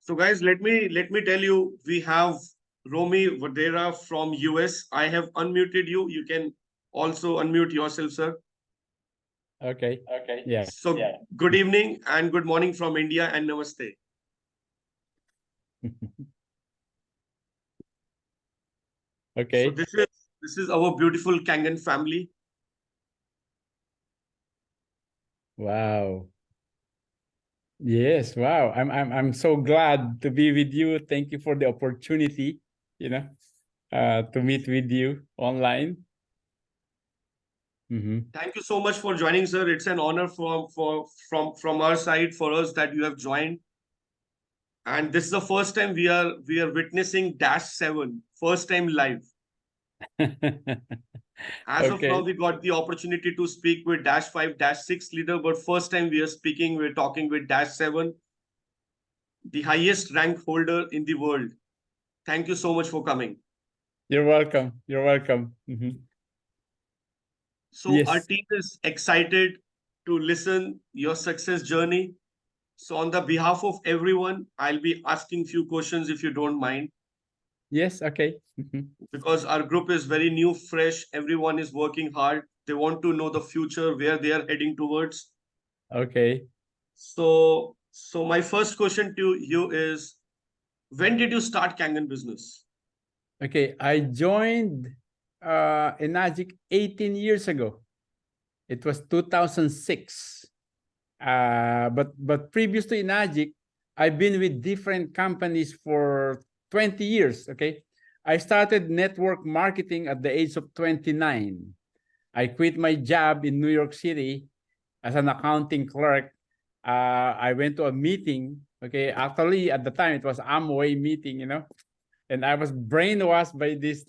So guys, let me tell you, we have Romi Verdera from US. I have unmuted you. You can also unmute yourself, sir. Okay. Yeah. So good evening and good morning from India and namaste. So Okay. this is our beautiful Kangen family. Wow. Yes. Wow. I'm so glad to be with you. Thank you for the opportunity, to meet with you online. Thank you so much for joining, sir. It's an honor from our side for us that you have joined. And this is the first time we are witnessing -7, first time live. As of now, Okay. we got the opportunity to speak with -5, -6 leader, but first time we're talking with -7, the highest rank holder in the world. Thank you so much for coming. You're welcome. You're welcome. So our Yes. team is excited to listen your success journey. So on the behalf of everyone, I'll be asking few questions if you don't mind, Yes. Okay. because our group is very new, fresh. Everyone is working hard. They want to know the future, where they are heading towards. Okay. So my first question to you is, when did you start Kangen business? Okay. I joined ENAGIC 18 years ago. It was 2006. But previous to ENAGIC, I've been with different companies for 20 years. Okay. I started network marketing at the age of 29. I quit my job in New York City as an accounting clerk. I went to a meeting. Okay. Actually, at the time, it was Amway meeting, and I was brainwashed by this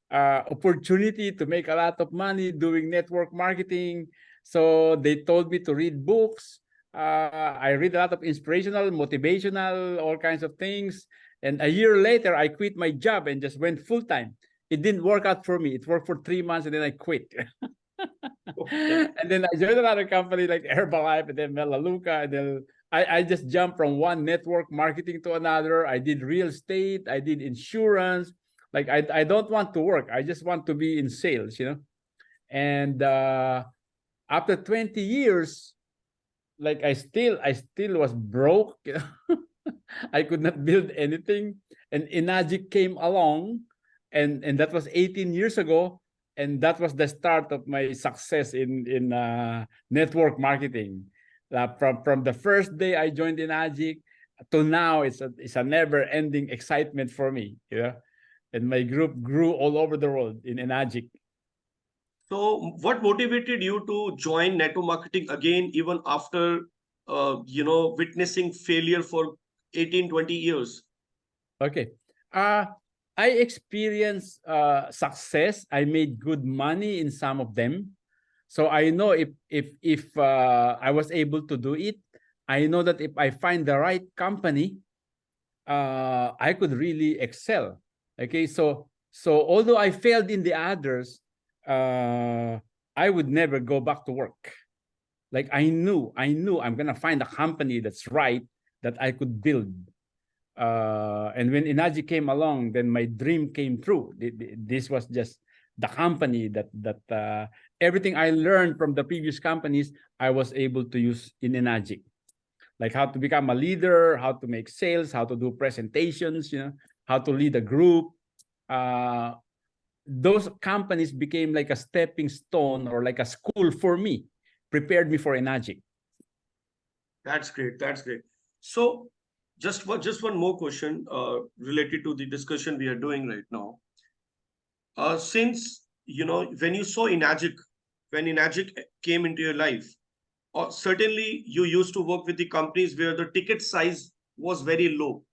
opportunity to make a lot of money doing network marketing. So they told me to read books. I read a lot of inspirational, motivational, all kinds of things. And a year later, I quit my job and just went full time. It didn't work out for me. It worked for 3 months and then I quit. And then I joined another company like Herbalife and then Melaleuca. And then I just jumped from one network marketing to another. I did real estate. I did insurance. Like I don't want to work. I just want to be in sales, And after 20 years, like I still was broke. I could not build anything. And ENAGIC came along, and that was 18 years ago. And that was the start of my success in network marketing. From the first day I joined ENAGIC to now, it's a never-ending excitement for me, And my group grew all over the world in ENAGIC. So what motivated you to join network marketing again, even after, witnessing failure for 18, 20 years? Okay. I experienced success. I made good money in some of them. So I know if I was able to do it, I know that if I find the right company, I could really excel. Okay, so although I failed in the others, I would never go back to work. Like I knew I'm gonna find a company that's right that I could build. And when ENAGIC came along, then my dream came true. This was just the company that everything I learned from the previous companies, I was able to use in ENAGIC. Like how to become a leader, how to make sales, how to do presentations, how to lead a group. Those companies became like a stepping stone or like a school for me, prepared me for ENAGIC. That's great. That's great. So just one more question related to the discussion we are doing right now. Since when you saw ENAGIC, when ENAGIC came into your life, certainly you used to work with the companies where the ticket size was very low.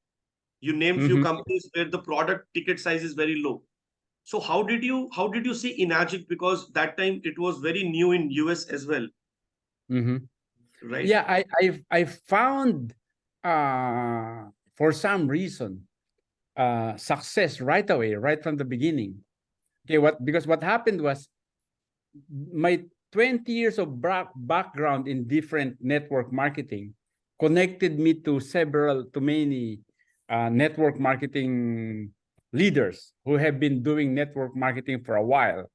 You named few companies where the product ticket size is very low. So how did you see ENAGIC? Because that time it was very new in US as well, right? Yeah, I found for some reason success right away, right from the beginning. Okay, because what happened was my 20 years of background in different network marketing connected me to many network marketing leaders who have been doing network marketing for a while.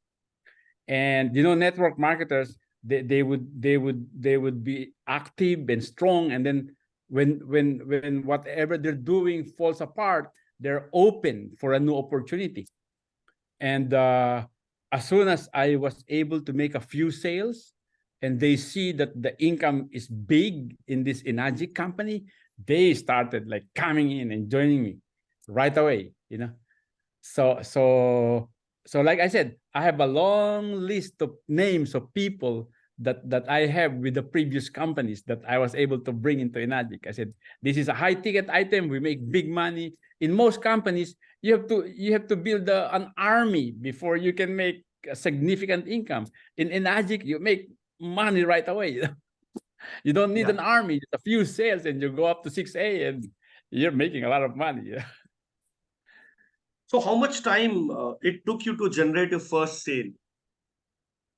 And network marketers, they would be active and strong, and then when whatever they're doing falls apart, they're open for a new opportunity. And as soon as I was able to make a few sales, and they see that the income is big in this ENAGIC company, they started like coming in and joining me right away. So like I said, I have a long list of names of people that I have with the previous companies that I was able to bring into ENAGIC. I said, this is a high ticket item. We make big money. In most companies, you have to build an army before you can make a significant income. In ENAGIC, you make money right away. You don't need an army, just a few sales, and you go up to 6A, and you're making a lot of money. So how much time it took you to generate your first sale?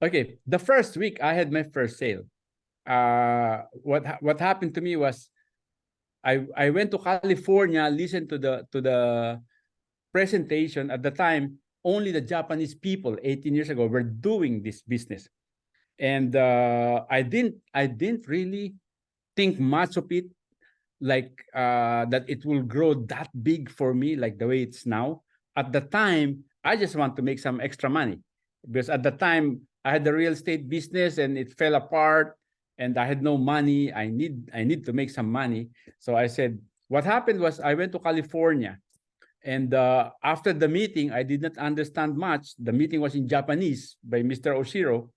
Okay, the first week I had my first sale. What happened to me was I went to California, listened to the presentation. At the time, only the Japanese people 18 years ago were doing this business. And I didn't really think much of it, like that it will grow that big for me like the way it's now. At the time, I just want to make some extra money, because at the time I had the real estate business and it fell apart and I had no money. I need to make some money. So I said, what happened was I went to California, and after the meeting, I did not understand much. The meeting was in Japanese by Mr. Oshiro.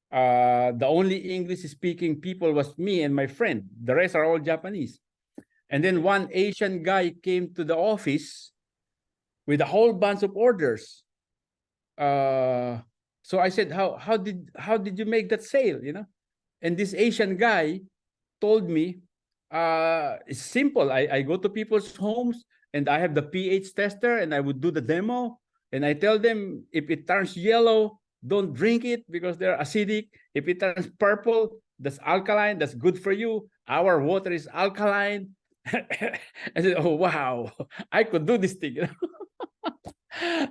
The only English-speaking people was me and my friend. The rest are all Japanese. And then one Asian guy came to the office with a whole bunch of orders. So I said, how did you make that sale? And this Asian guy told me, it's simple. I go to people's homes and I have the pH tester and I would do the demo, and I tell them, if it turns yellow, don't drink it because they're acidic. If it turns purple, that's alkaline, that's good for you. Our water is alkaline. I said, oh wow, I could do this thing.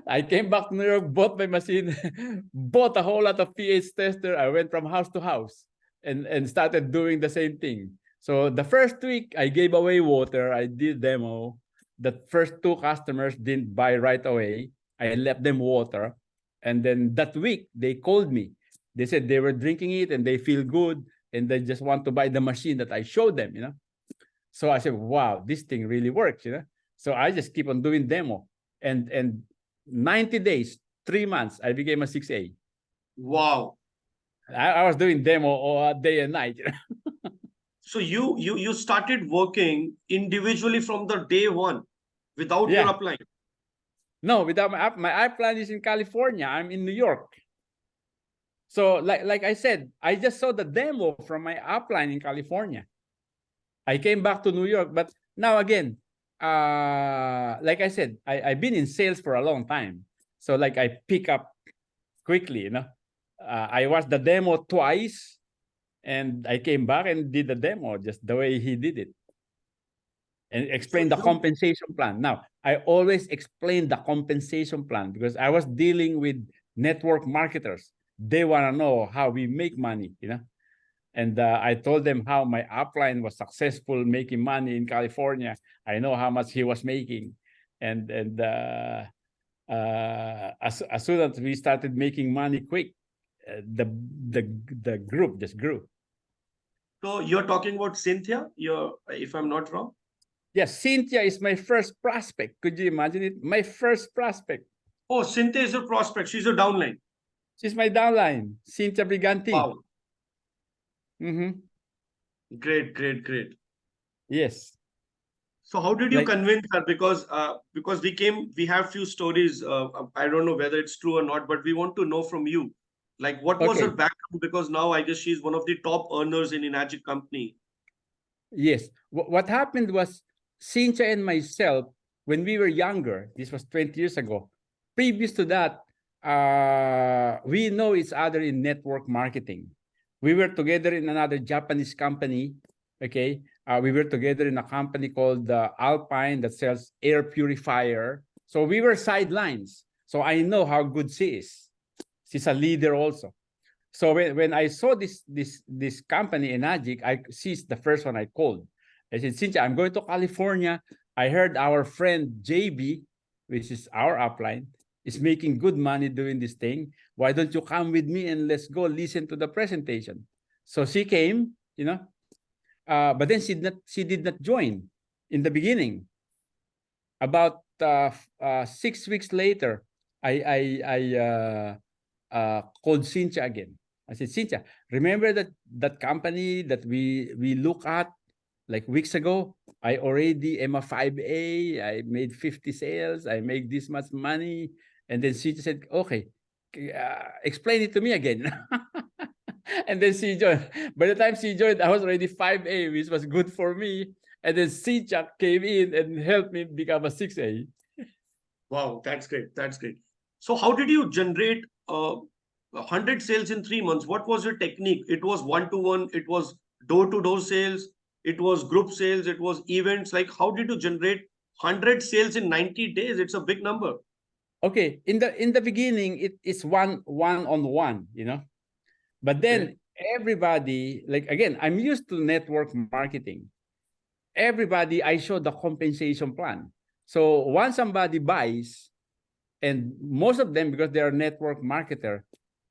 I came back to New York, bought my machine, bought a whole lot of pH tester. I went from house to house and started doing the same thing. So the first week I gave away water, I did demo. The first 2 customers didn't buy right away. I left them water. And then that week they called me. They said they were drinking it and they feel good and they just want to buy the machine that I showed them, So I said, wow, this thing really works, So I just keep on doing demo. And 90 days, 3 months, I became a 6A. Wow. I was doing demo all day and night. So you started working individually from the day one without your upline? No, without my upline is in California. I'm in New York. So like I said, I just saw the demo from my upline in California. I came back to New York, but now again, like I said, I've been in sales for a long time. So like I pick up quickly, I watched the demo twice and I came back and did the demo just the way he did it. And explain the compensation plan. Now, I always explain the compensation plan because I was dealing with network marketers. They want to know how we make money, And I told them how my upline was successful making money in California. I know how much he was making. And as soon as we started making money quick, the group just grew. So you're talking about Cynthia, if I'm not wrong? Yes, Cynthia is my first prospect. Could you imagine it? My first prospect. Oh, Cynthia is a prospect. She's a downline. She's my downline, Cynthia Briganti. Wow. Mm-hmm. Great. Yes. So how did you convince her? Because we have few stories. I don't know whether it's true or not, but we want to know from you. Like, what was her background? Because now I guess she's one of the top earners in ENAGIC company. Yes. What happened was Cynthia and myself, when we were younger, this was 20 years ago. Previous to that, we know each other in network marketing. We were together in another Japanese company. Okay. We were together in a company called Alpine that sells air purifier. So we were sidelines. So I know how good she is. She's a leader also. So when I saw this company, ENAGIC, she's the first one I called. I said, Cynthia, I'm going to California. I heard our friend JB, which is our upline, is making good money doing this thing. Why don't you come with me and let's go listen to the presentation? So she came, but then she did not join in the beginning. About 6 weeks later, I called Cynthia again. I said, Cynthia, remember that company that we look at like weeks ago? I already am a 5A. I made 50 sales. I make this much money. And then Cynthia said, okay, explain it to me again. And then she joined. By the time she joined, I was already 5A, which was good for me. And then Cynthia came in and helped me become a 6A. Wow, that's great. That's great. So how did you generate 100 sales in 3 months? What was your technique? It was one-to-one, it was door-to-door sales, it was group sales, it was events. Like, how did you generate 100 sales in 90 days? It's a big number. Okay, in the beginning, it's one-on-one, But then everybody, like again, I'm used to network marketing. Everybody, I show the compensation plan. So once somebody buys, and most of them, because they're a network marketer,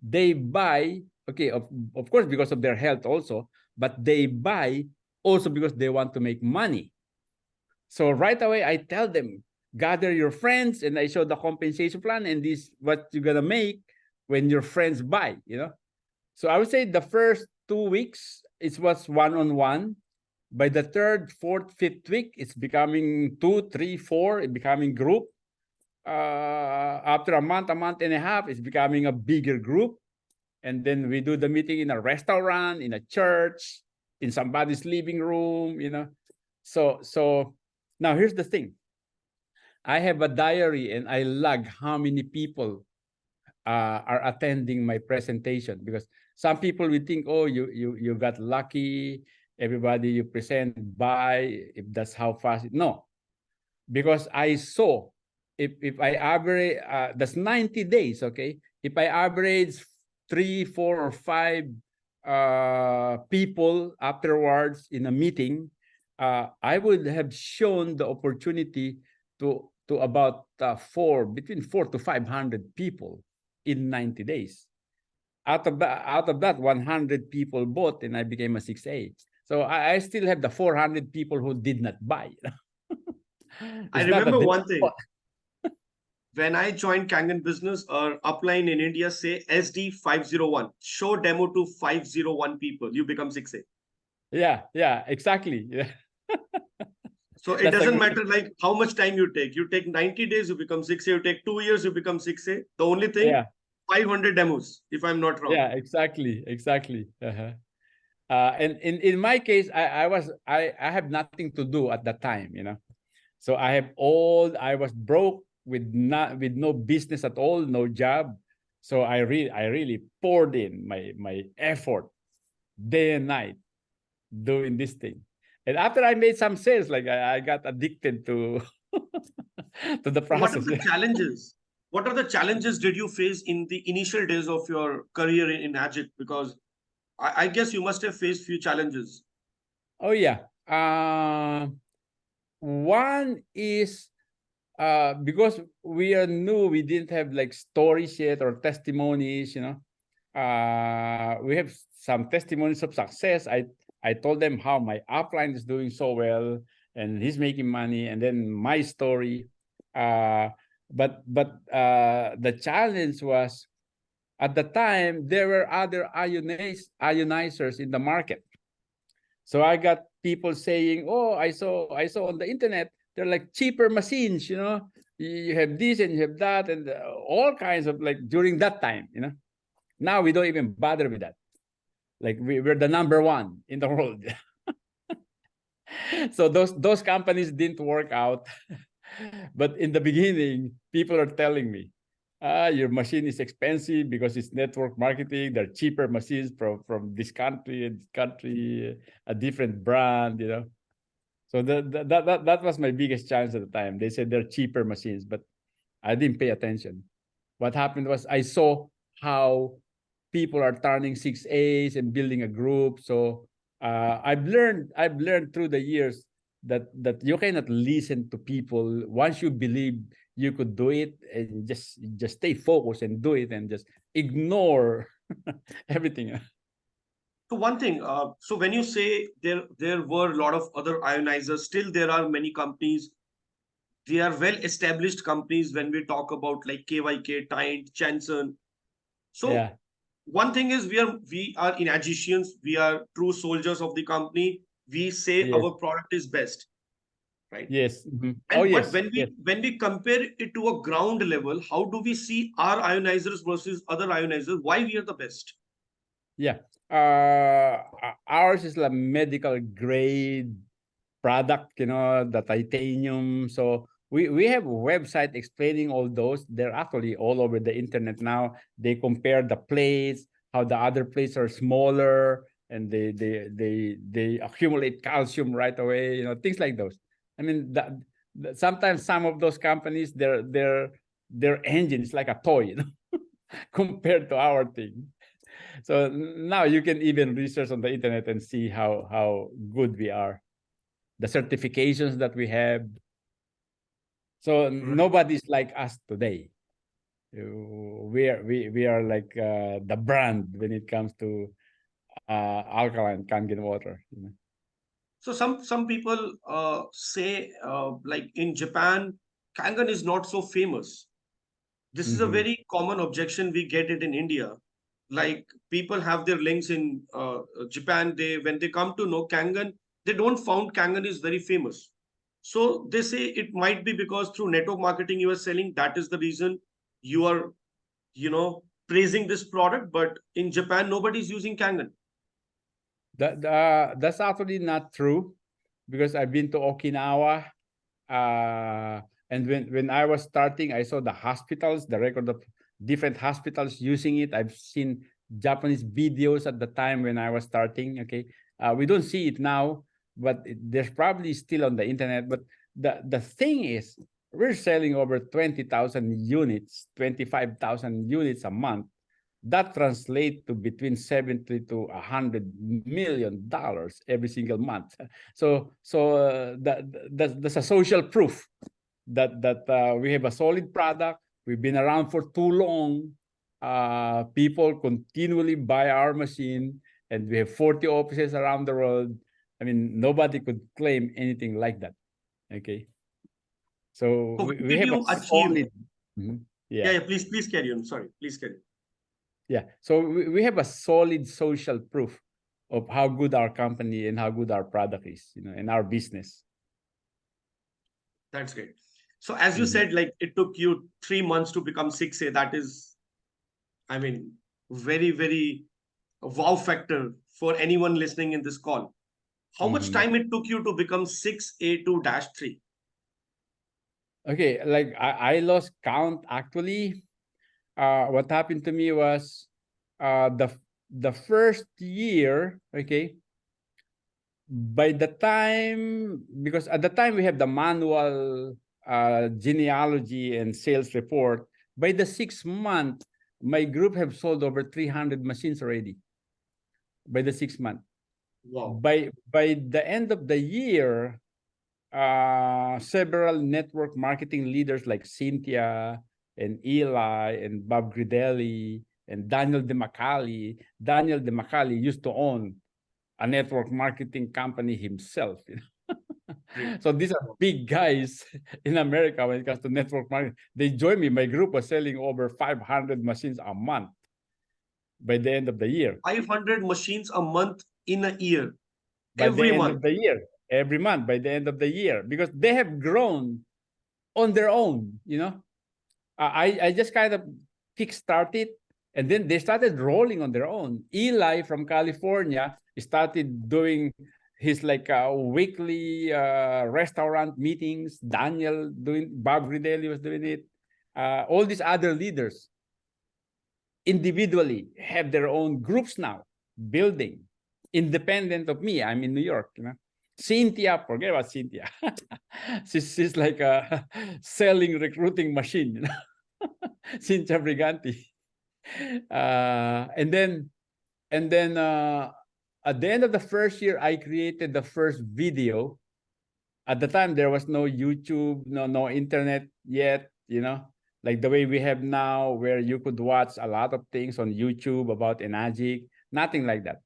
they buy, okay, of course, because of their health also, but they buy also because they want to make money. So right away, I tell them, gather your friends, and I show the compensation plan, and this what you're gonna make when your friends buy, So I would say the first 2 weeks, it was one-on-one. By the third, fourth, fifth week, it's becoming 2, 3, 4, it's becoming group. After a month and a half, it's becoming a bigger group. And then we do the meeting in a restaurant, in a church, in somebody's living room, So now here's the thing. I have a diary and I log how many people are attending my presentation, because some people will think, oh, you got lucky, everybody you present by, if that's how fast. No, because I saw if I average, that's 90 days, okay? If I average 3, 4, or 5 people afterwards in a meeting, I would have shown the opportunity to about between 4 to 500 people in 90 days. Out of that 100 people bought, and I became a 6A. So I still have the 400 people who did not buy. I remember one thing. When I joined Kangen business, our upline in India say SD501, show demo to 501 people, you become 6A. Yeah, exactly. Yeah. So it doesn't matter like how much time you take. You take 90 days, you become 6A. You take 2 years, you become 6A. The only thing, 500 demos, if I'm not wrong. Yeah, exactly. And in my case, I have nothing to do at that time, So I was broke with no business at all, no job. So I really poured in my effort day and night doing this thing. And after I made some sales, like I got addicted to to the process. What are the challenges? What are the challenges did you face in the initial days of your career in ENAGIC? Because I guess you must have faced few challenges. Oh yeah. One is because we are new, we didn't have like stories yet or testimonies, we have some testimonies of success. I told them how my upline is doing so well and he's making money, and then my story. But the challenge was, at the time there were other ionizers in the market. So I got people saying, oh, I saw on the internet, they're like cheaper machines, you have this and you have that, and all kinds of, like, during that time, Now we don't even bother with that. Like we're the number one in the world. So those companies didn't work out. But in the beginning, people are telling me, your machine is expensive because it's network marketing. They're cheaper machines from this country and country, a different brand, So that was my biggest challenge at the time. They said they're cheaper machines, but I didn't pay attention. What happened was I saw how people are turning 6As and building a group. So I've learned through the years that you cannot listen to people. Once you believe you could do it, and just stay focused and do it, and just ignore everything. So one thing, so when you say there were a lot of other ionizers, still there are many companies. They are well established companies when we talk about like KYK, Tynt, Chanson. So Yeah. one thing is we are INAGICians, we are true soldiers of the company. We say Yes. our product is best, right? Yes. Mhm. Oh And but yes. when Yes. we compare it to a ground level, how do we see our ionizers versus other ionizers? Why we are the best? Yeah. Ours is like medical grade product, the titanium. So we have a website explaining all those. They're actually all over the internet now. They compare the plates, how the other plates are smaller, and they accumulate calcium right away, things like those. I mean, sometimes some of those companies, their engine is like a toy, compared to our thing. So now you can even research on the internet and see how good we are, the certifications that we have. So Right. nobody's like us today. We are like the brand when it comes to alkaline Kangen water. So some people say like in Japan, Kangen is not so famous. This is a Mm-hmm. very common objection. We get it in India. Like people have their links in Japan. They when they come to know Kangen, they don't found Kangen is very famous. So they say it might be because through network marketing you are selling. That is the reason you are praising this product. But in Japan, nobody is using Kangen. That's actually not true, because I've been to Okinawa. And when I was starting, I saw the hospitals, the record of different hospitals using it. I've seen Japanese videos at the time when I was starting. Okay, we don't see it now, but there's probably still on the internet. But the thing is, we're selling over 20,000 units, 25,000 units a month. That translates to between 70 to $100 million every single month. That's a social proof that we have a solid product. We've been around for too long. People continually buy our machine, and we have 40 offices around the world. I mean, nobody could claim anything like that. Okay, so So we when did have a you achieve? solid. Mhm. Yeah, Yeah. yeah. Please carry on. Sorry, please carry on. Yeah. So we have a solid social proof of how good our company and how good our product is, and our business. That's great. So as you Mhm. said, like it took you 3 months to become 6A. That is, I mean, very, very wow factor for anyone listening in this call. How much Mhm. time it took you to become 6A2-3? Okay, like I lost count actually. What happened to me was the first year, okay, by the time, because at the time we have the manual genealogy and sales report. By the 6th month, my group have sold over 300 machines already. By the 6th month, Wow. by the end of the year, several network marketing leaders like Cynthia and Eli and Bob Gridelli and Daniel DeMacali used to own a network marketing company himself. Great. So these are big guys in America when it comes to network marketing. They joined me. My group was selling over 500 machines a month by the end of the year. 500 machines a month in a year, By the every end month. of the year, every month, by the end of the year, because they have grown on their own. I just kind of kick-started, and then they started rolling on their own. Eli from California started doing his like weekly restaurant meetings. Daniel doing, Bob Gridelli was doing it. All these other leaders individually have their own groups now, building independent of me. I'm in New York. Cynthia, forget about Cynthia. She's like a selling recruiting machine, you know. Cynthia Briganti. And then at the end of the first year, I created the first video. At the time, there was no YouTube, no internet yet, you know, like the way we have now, where you could watch a lot of things on YouTube about ENAGIC. Nothing like that.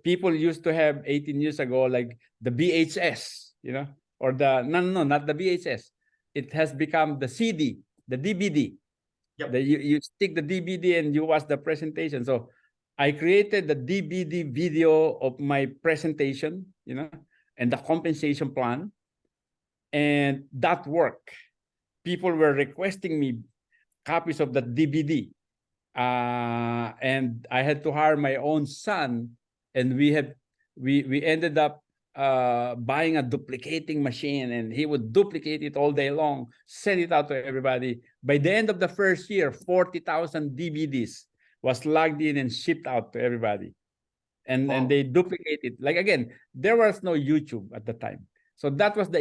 People used to have 18 years ago, like the VHS, you know, or no, not the VHS. It has become the CD, the DVD. Yep. You stick the DVD and you watch the presentation. So I created the DVD video of my presentation, you know, and the compensation plan. And that worked. People were requesting me copies of the DVD. And I had to hire my own son, and we ended up buying a duplicating machine, and he would duplicate it all day long, send it out to everybody. By the end of the first year, 40,000 DVDs was logged in and shipped out to everybody. And they duplicate it. Like, again, there was no YouTube at the time. So that was the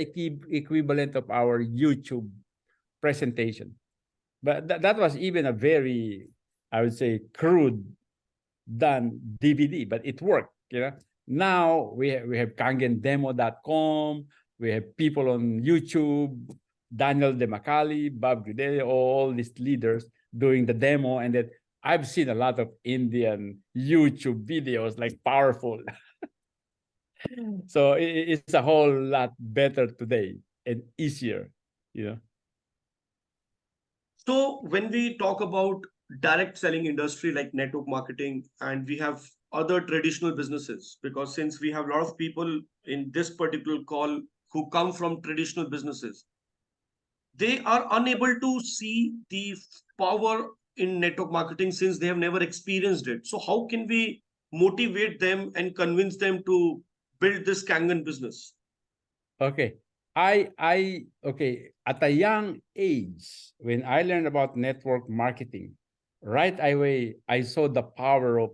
equivalent of our YouTube presentation. But that was even a very, I would say, crude done DVD, but it worked, you know. Now we have kangendemo.com, we have people on YouTube, Daniel DeMacali, Bob Gridelli, all these leaders doing the demo. And then I've seen a lot of Indian YouTube videos, like powerful. So it's a whole lot better today and easier, you know. So when we talk about direct selling industry like network marketing, and we have other traditional businesses, because since we have a lot of people in this particular call who come from traditional businesses, they are unable to see the power in network marketing since they have never experienced it. So how can we motivate them and convince them to build this Kangen business? Okay. Okay, at a young age, when I learned about network marketing, right away, I saw the power of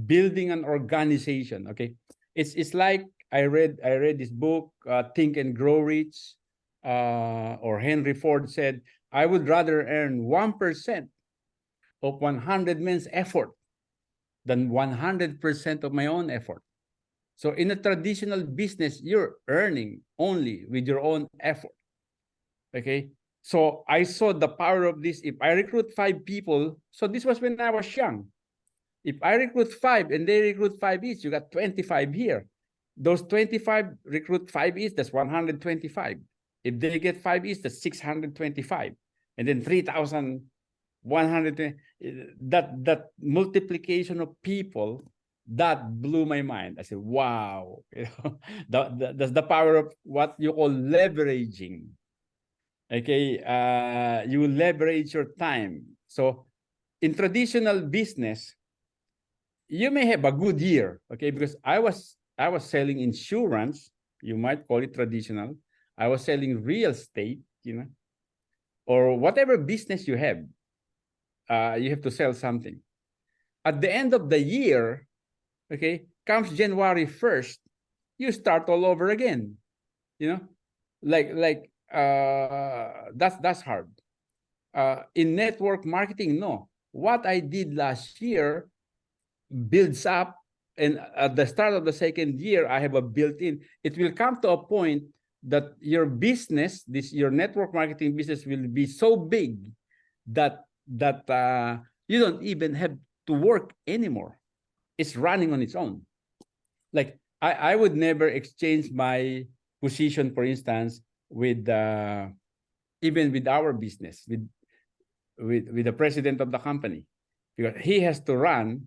building an organization. Okay. It's like I read this book, Think and Grow Rich, or Henry Ford said, I would rather earn 1% of 100 men's effort than 100% of my own effort. So in a traditional business, you're earning only with your own effort. Okay. So I saw the power of this. If I recruit 5 people, so this was when I was young. If I recruit 5 and they recruit 5 each, you got 25 here. Those 25 recruit 5 each, that's 125. If they get 5 each, that's 625. And then 3,100. That multiplication of people, that blew my mind. I said, wow, you know, that's the power of what you call leveraging. Okay, you leverage your time. So in traditional business, you may have a good year, okay, because I was selling insurance, you might call it traditional. I was selling real estate, you know, or whatever business you have to sell something. At the end of the year, okay, comes January 1st, you start all over again, you know, that's hard. In network marketing, no. What I did last year builds up, and at the start of the second year, I have a built-in. It will come to a point that your business, your network marketing business, will be so big that you don't even have to work anymore. It's running on its own. Like I would never exchange my position, for instance, with even with our business, with the president of the company, because he has to run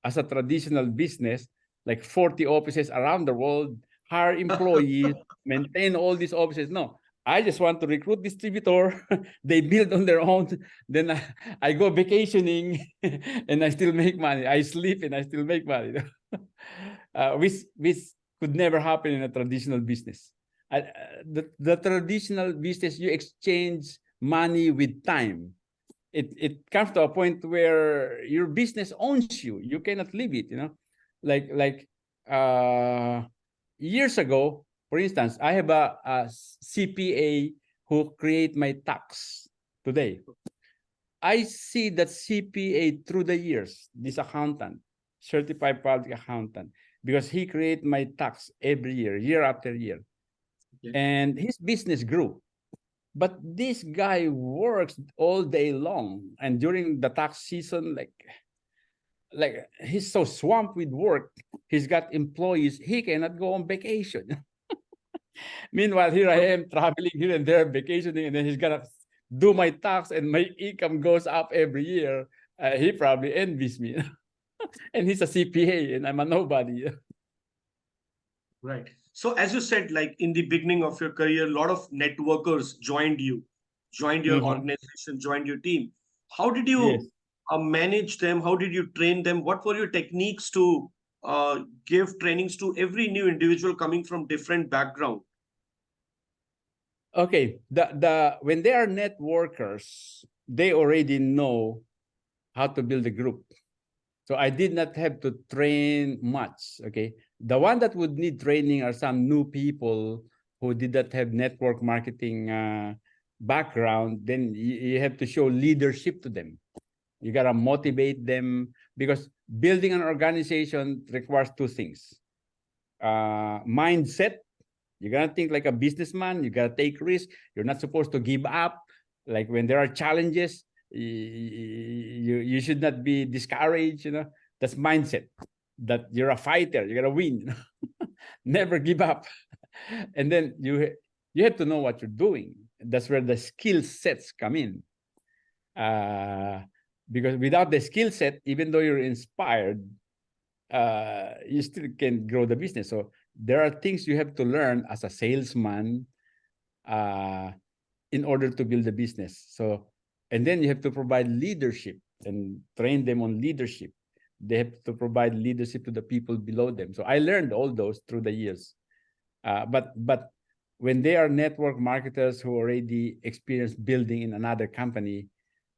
as a traditional business, like 40 offices around the world, hire employees, maintain all these offices. No, I just want to recruit distributor. They build on their own. Then I go vacationing and I still make money. I sleep and I still make money. Which could never happen in a traditional business. The traditional business, you exchange money with time. It comes to a point where your business owns you. You cannot leave it, you know, like years ago, for instance, I have a CPA who create my tax today. I see that CPA through the years, this accountant, certified public accountant, because he create my tax every year, year after year. Okay. And his business grew. But this guy works all day long. And during the tax season, like he's so swamped with work, he's got employees, he cannot go on vacation. Meanwhile, here I am traveling here and there, vacationing, and then he's gonna do my tax, and my income goes up every year. He probably envies me. And he's a CPA, and I'm a nobody. Right. So as you said, like in the beginning of your career, a lot of networkers joined you, joined your Mhm. organization, joined your team. How did you Yes. manage them? How did you train them? What were your techniques to give trainings to every new individual coming from different background? Okay. The when they are networkers, they already know how to build a group. So I did not have to train much. Okay. The one that would need training are some new people who did not have network marketing background. Then you have to show leadership to them. You got to motivate them, because building an organization requires two things: mindset. You got to think like a businessman. You got to take risks. You're not supposed to give up. Like when there are challenges, you should not be discouraged. That's mindset. That you're a fighter. You're gonna win. Never give up. And then you have to know what you're doing. That's where the skill sets come in. Because without the skill set, even though you're inspired, you still can grow the business. So there are things you have to learn as a salesman uh, in order to build a business. So, and then you have to provide leadership and train them on leadership. They have to provide leadership to the people below them. So I learned all those through the years. But when they are network marketers who already experienced building in another company,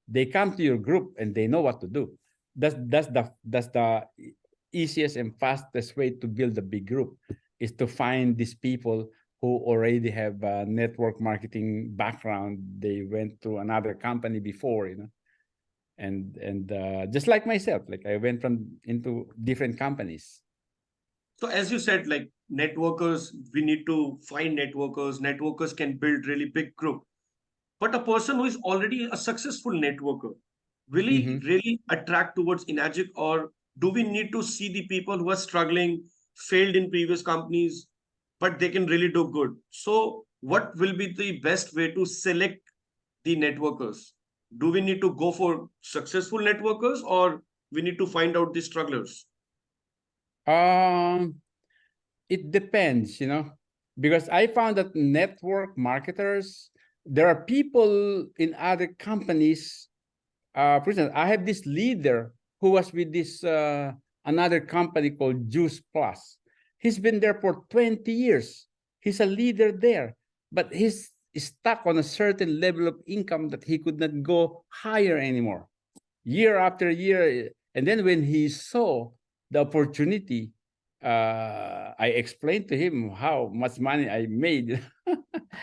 they come to your group and they know what to do. That's the easiest and fastest way to build a big group, is to find these people who already have a network marketing background. They went to another company before, and just like myself, like I went from into different companies. So as you said, like networkers, we need to find networkers. Networkers can build really big group. But a person who is already a successful networker, will he Mhm. really attract towards ENAGIC, or do we need to see the people who are struggling, failed in previous companies, but they can really do good? So what will be the best way to select the networkers? Do we need to go for successful networkers, or we need to find out the strugglers? Um, it depends, because I found that network marketers, there are people in other companies. For instance, I have this leader who was with this another company called Juice Plus. He's been there for 20 years. He's a leader there, but he's stuck on a certain level of income that he could not go higher anymore, year after year. And then when he saw the opportunity, I explained to him how much money I made.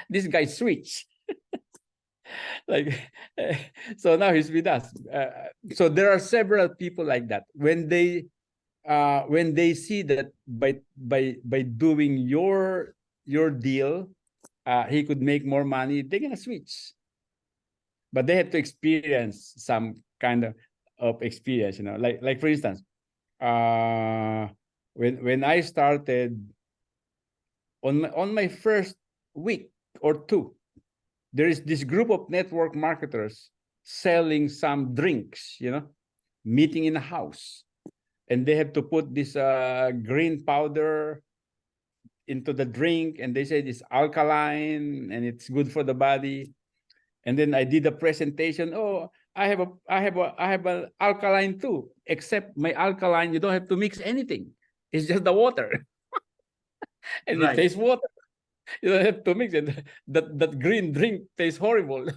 This guy switched. Like, so now he's with us. So there are several people like that. When they see that by doing your deal, he could make more money, they're gonna switch. But they have to experience some kind of experience, like for instance, uh when I started, on my first week or two, there is this group of network marketers selling some drinks, meeting in a house, and they have to put this green powder into the drink, and they say it's alkaline and it's good for the body. And then I did a presentation. Oh, I have an alkaline too, except my alkaline, you don't have to mix anything. It's just the water. And it Right. tastes water. You don't have to mix it. That green drink tastes horrible.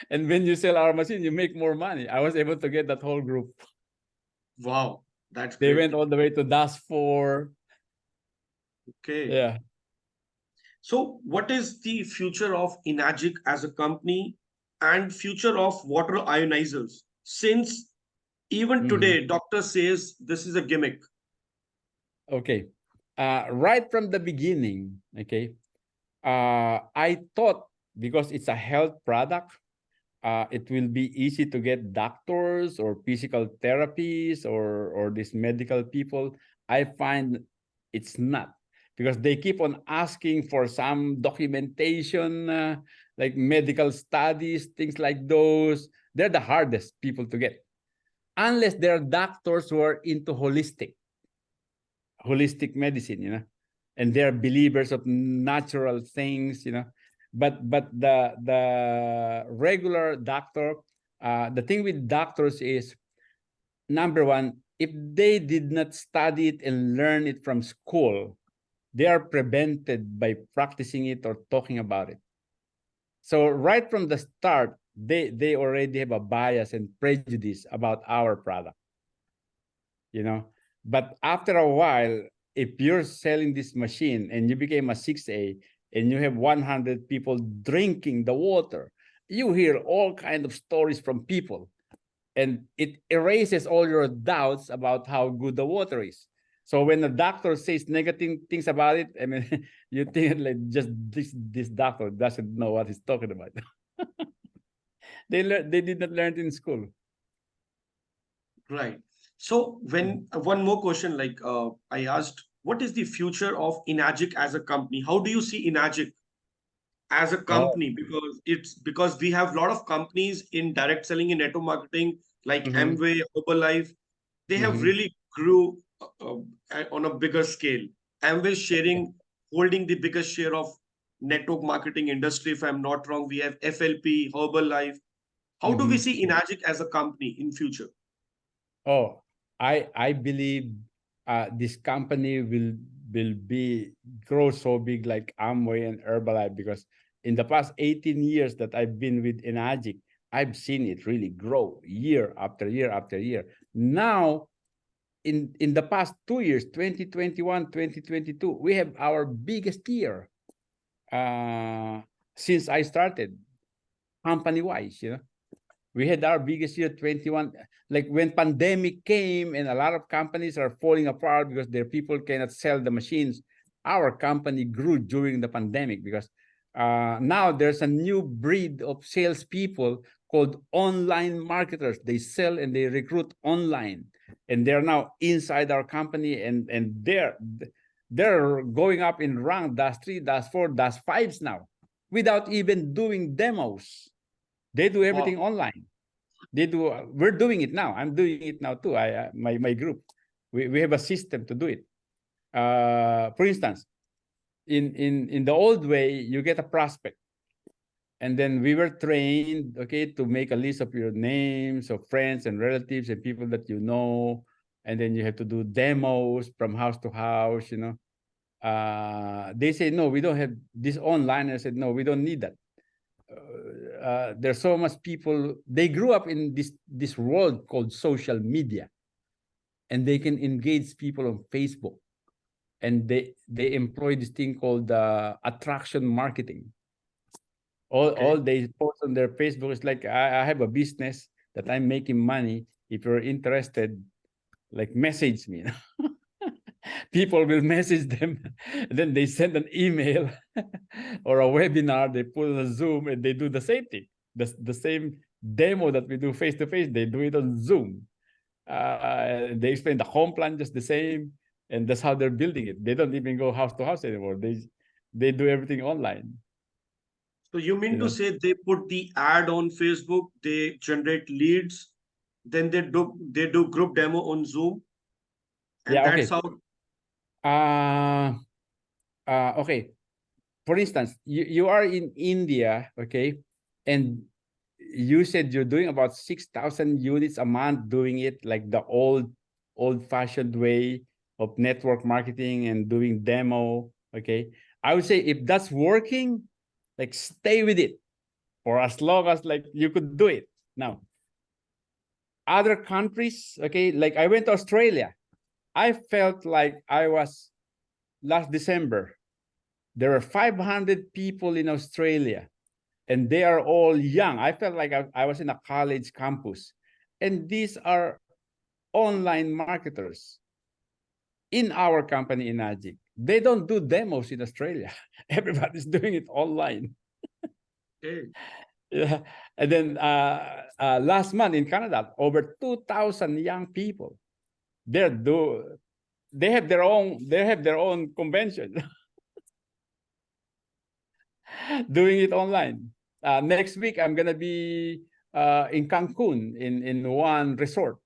And when you sell our machine, you make more money. I was able to get that whole group. Wow. That's They great. went all the way to DAS4. Okay. Yeah. So what is the future of ENAGIC as a company and future of water ionizers? Since even Mhm. today, doctor says this is a gimmick. Okay. Right from the beginning, okay, I thought because it's a health product, it will be easy to get doctors or physical therapies or these medical people. I find it's not, because they keep on asking for some documentation, like medical studies, things like those. They're the hardest people to get, unless they're doctors who are into holistic medicine, and they're believers of natural things, but the regular doctor, the thing with doctors is, number one, if they did not study it and learn it from school, they are prevented by practicing it or talking about it. So right from the start, they already have a bias and prejudice about our product, you know. But after a while, if you're selling this machine and you became a 6A and you have 100 people drinking the water, you hear all kind of stories from people, and it erases all your doubts about how good the water is. So when the doctor says negative things about it, I mean, you think like just this doctor doesn't know what he's talking about. They did not learn it in school. Right. So when one more question, like I asked, what is the future of ENAGIC as a company? How do you see ENAGIC as a Oh. company? Because we have a lot of companies in direct selling in network marketing like Mm-hmm. Amway, Herbalife. They have Mm-hmm. really grew on a bigger scale. Amway sharing, holding the biggest share of network marketing industry. If I'm not wrong, we have FLP, Herbalife. How do we Mm-hmm. see ENAGIC as a company in future? Oh, I believe this company will be grow so big like Amway and Herbalife, because in the past 18 years that I've been with Enagic, I've seen it really grow year after year after year. Now, in the past 2 years, 2021, 2022, we have our biggest year uh, since I started company-wise, we had our biggest year 21, like when pandemic came and a lot of companies are falling apart because their people cannot sell the machines. Our company grew during the pandemic because now there's a new breed of salespeople called online marketers. They sell and they recruit online, and they're now inside our company, and they're going up in rank, DAS 3, DAS 4, DAS 5s now, without even doing demos. They do Wow. everything online. They do. We're doing it now. I'm doing it now too. My group, we have a system to do it. For instance, in the old way, you get a prospect, and then we were trained, okay, to make a list of your names of friends and relatives and people that you know, and then you have to do demos from house to house. They say no, we don't have this online. I said no, we don't need that. There's so much people, they grew up in this world called social media, and they can engage people on Facebook, and they employ this thing called attraction marketing. All Okay. they post on their Facebook is like, I have a business that I'm making money. If you're interested, like, message me. People will message them, and then they send an email or a webinar. They put on a Zoom and they do the same thing. The same demo that we do face to face, they do it on Zoom. They explain the home plan just the same, and that's how they're building it. They don't even go house to house anymore. They do everything online. So you You mean to know. say they put the ad on Facebook, they generate leads, then they do group demo on Zoom, and Yeah. that's Okay. how. Uh, okay. For instance, you are in India, okay, and you said you're doing about 6,000 units a month, doing it like the old-fashioned way of network marketing and doing demo. Okay, I would say if that's working, like, stay with it for as long as like you could do it. Now, other countries, okay, like I went to Australia. I felt like I was last December. There were 500 people in Australia, and they are all young. I felt like I was in a college campus. And these are online marketers in our company, ENAGIC. They don't do demos in Australia. Everybody's doing it online. Okay. Yeah. And then last month in Canada, over 2,000 young people. They have their own convention doing it online. Next week I'm gonna be in Cancun in one resort.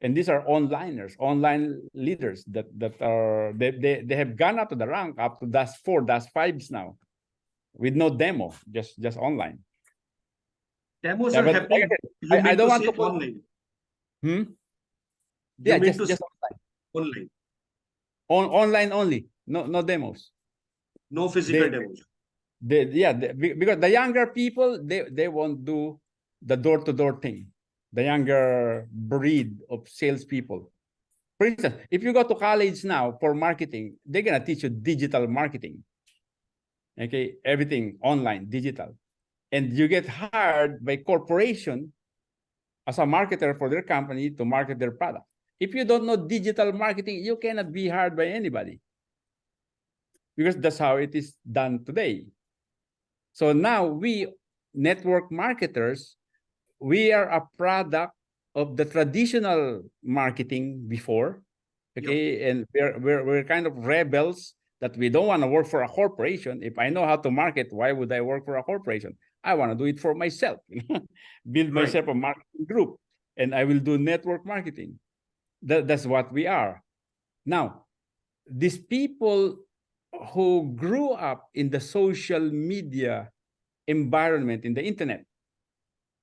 And these are onliners, online leaders that are they have gone up to the rank up to -4, -5s now, with no demo, just online. Demos Yeah, are but like happening, you I mean don't to want say to put. online? You Yeah, mean to say just online. online, Online only, no demos. no physical They demos? because the younger people they won't do the door-to-door thing. The younger breed of salespeople. For instance, if you go to college now for marketing, they're gonna teach you digital marketing. Okay, everything online, digital, and you get hired by corporation as a marketer for their company to market their product. If you don't know digital marketing, you cannot be hired by anybody because that's how it is done today. So now we network marketers, we are a product of the traditional marketing before, okay? Yep. And we're kind of rebels that we don't want to work for a corporation. If I know how to market, why would I work for a corporation? I want to do it for myself, build myself a marketing group, and I will do network marketing. That's what we are. Now, these people who grew up in the social media environment in the internet.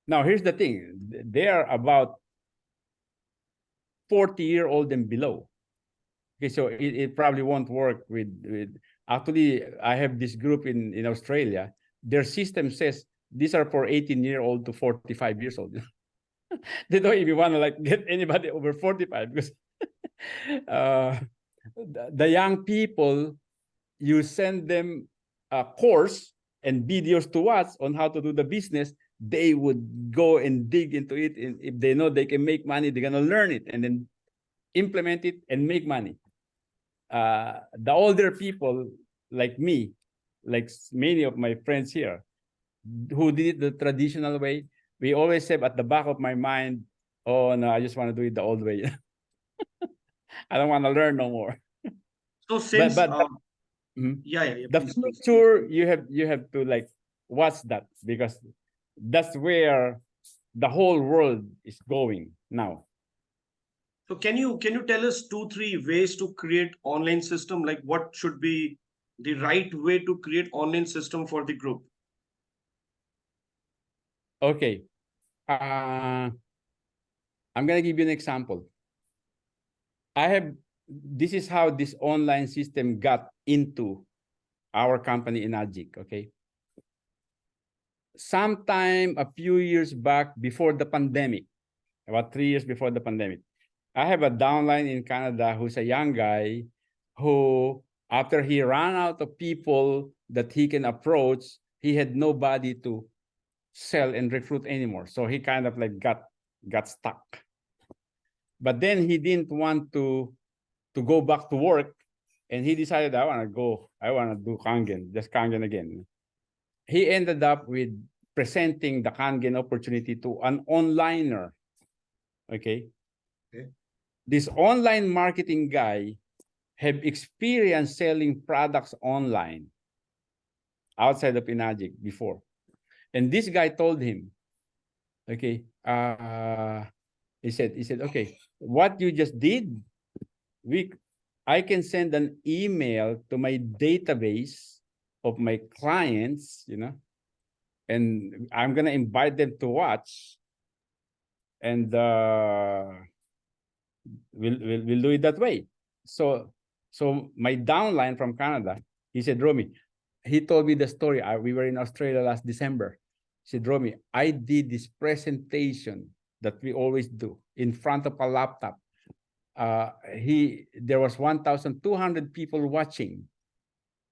Now, here's the thing. They are about 40-year-old and below. Okay, so it probably won't work with actually, I have this group in Australia. Their system says these are for 18-year-old to 45 years old. They don't even want to like get anybody over 45 because the young people, you send them a course and videos to watch on how to do the business, they would go and dig into it. And if they know they can make money, they're going to learn it and then implement it and make money. The older people like me, like many of my friends here, who did it the traditional way, we always have at the back of my mind, oh no, I just want to do it the old way. I don't want to learn no more. So since But yeah, the please. future, you have to like watch that because that's where the whole world is going now. So can you tell us 2, 3 ways to create online system? Like what should be the right way to create online system for the group? Okay. I'm gonna give you an example. This is how this online system got into our company ENAGIC, okay? Sometime a few years back before the pandemic, about 3 years before the pandemic, I have a downline in Canada who's a young guy who, after he ran out of people that he can approach, he had nobody to sell and recruit anymore. So he kind of like got stuck. But then he didn't want to go back to work, and he decided, I want to do Kangen, just Kangen again. He ended up with presenting the Kangen opportunity to an onliner. Okay. This online marketing guy have experience selling products online outside of ENAGIC before. And this guy told him, okay, he said, okay, what you just did, I can send an email to my database of my clients, and I'm gonna invite them to watch, and we'll do it that way. So my downline from Canada, he said, Romi, he told me the story. We were in Australia last December. He said, Romi, I did this presentation that we always do in front of a laptop. there was 1,200 people watching.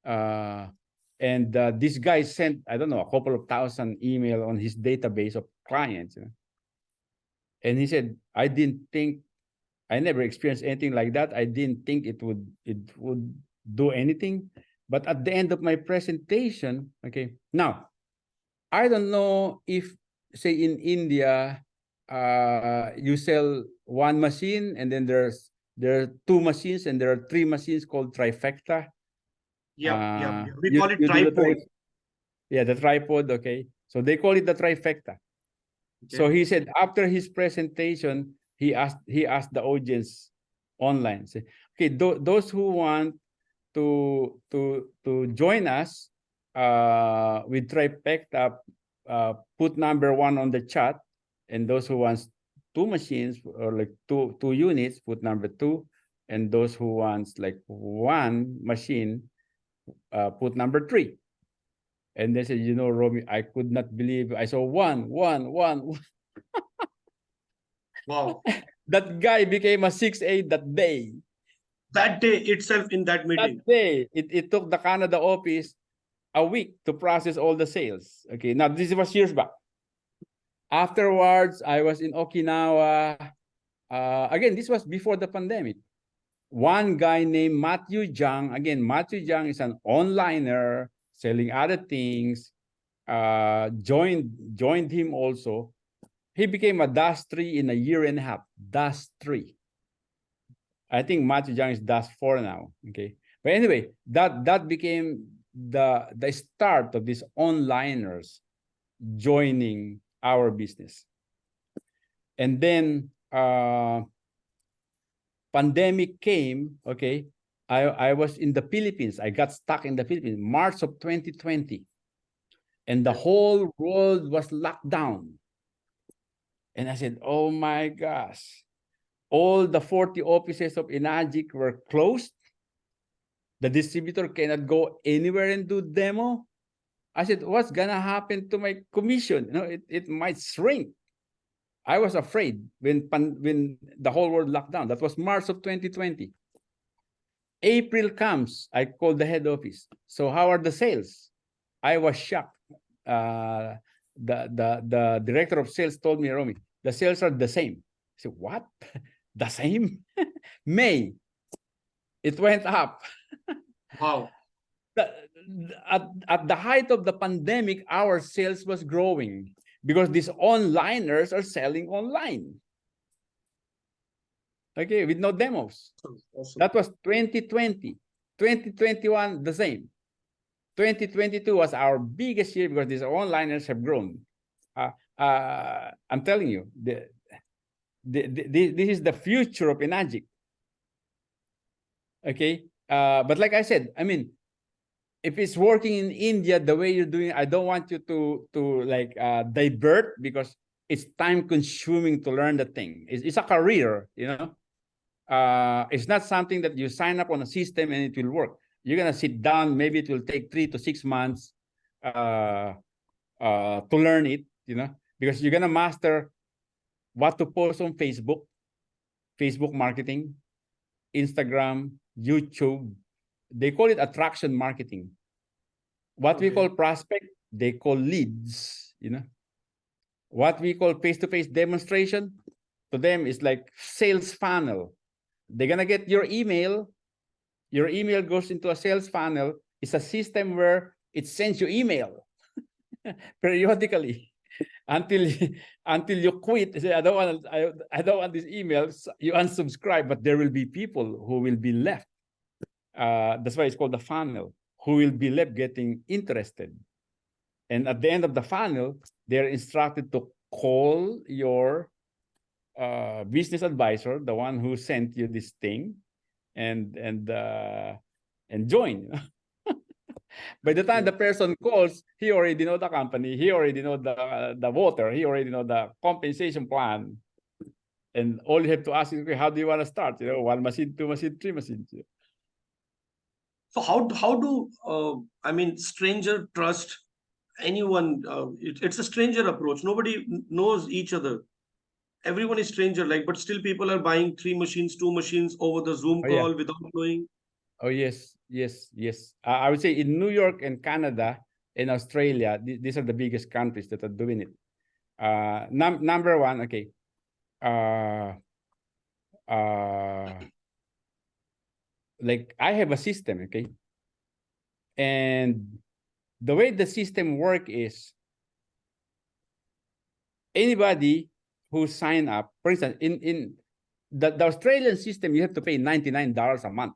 And this guy sent, I don't know, a couple of thousand email on his database of clients. And he said, I never experienced anything like that. I didn't think it would do anything. But at the end of my presentation, okay, now, I don't know if, say, in India, you sell one machine and then there are two machines and there are three machines called trifecta. Yeah. We call it tripod. Yeah, the tripod. Okay, so they call it the trifecta. Okay. So he said after his presentation, he asked the audience online, say, okay, those who want to join us with trifecta, put number 1 on the chat, and those who wants 2 machines or like two units, put number 2, and those who wants like 1 machine, put number 3. And they said, Romi, I could not believe I saw one. Wow. That guy became a 6A that day. That day itself in that meeting. That day, it took the Canada office a week to process all the sales. Okay, now this was years back. Afterwards, I was in Okinawa. Again, this was before the pandemic. One guy named Matthew Zhang. Again, Matthew Zhang is an onliner selling other things. Joined him also. He became a DAS3 in a year and a half. DAS3. I think Matthew Zhang is DAS4 now. Okay, but anyway, that became the start of these onliners joining our business. And then pandemic came. Okay, I was in the Philippines. I got stuck in the Philippines, March of 2020. And the whole world was locked down. And I said, oh my gosh, all the 40 offices of ENAGIC were closed. The distributor cannot go anywhere and do demo. I said, what's gonna happen to my commission? It might shrink. I was afraid when the whole world locked down. That was March of 2020. April comes, I called the head office. So how are the sales? I was shocked. The director of sales told me, Romi, the sales are the same. I said, what? The same? May, it went up. Wow. At the height of the pandemic, our sales was growing because these onliners are selling online. Okay, with no demos. Awesome. That was 2020. 2021, the same. 2022 was our biggest year because these onliners have grown. I'm telling you, this is the future of ENAGIC. Okay, but like I said, I mean, if it's working in India the way you're doing, I don't want you to like divert, because it's time consuming to learn the thing. It's a career, it's not something that you sign up on a system and it will work. You're gonna sit down. Maybe it will take 3 to 6 months to learn it, because you're gonna master what to post on Facebook marketing, Instagram, YouTube. They call it attraction marketing. What we call prospect, they call leads. What we call face-to-face demonstration, to them is like sales funnel. They're gonna get your email. Your email goes into a sales funnel. It's a system where it sends you email periodically until you quit. Say, I don't want this email. You unsubscribe, but there will be people who will be left. That's why it's called the funnel, who will be left getting interested. And at the end of the funnel, they're instructed to call your business advisor, the one who sent you this thing, and join. By the time the person calls, he already know the company, he already know the voter, he already know the compensation plan, and all you have to ask is, okay, how do you want to start? 1 machine, 2 machine, 3 machines. So how do I mean, stranger trust anyone? It's a stranger approach. Nobody knows each other. everyone is stranger, like, but still people are buying 3 machines, 2 machines over the Zoom Oh yeah. call without knowing. Oh yes, yes, yes. I would say in New York and Canada and Australia, these are the biggest countries that are doing it. Number one, okay. Like I have a system, okay, and the way the system work is anybody who sign up, for instance, in the Australian system, you have to pay $99 a month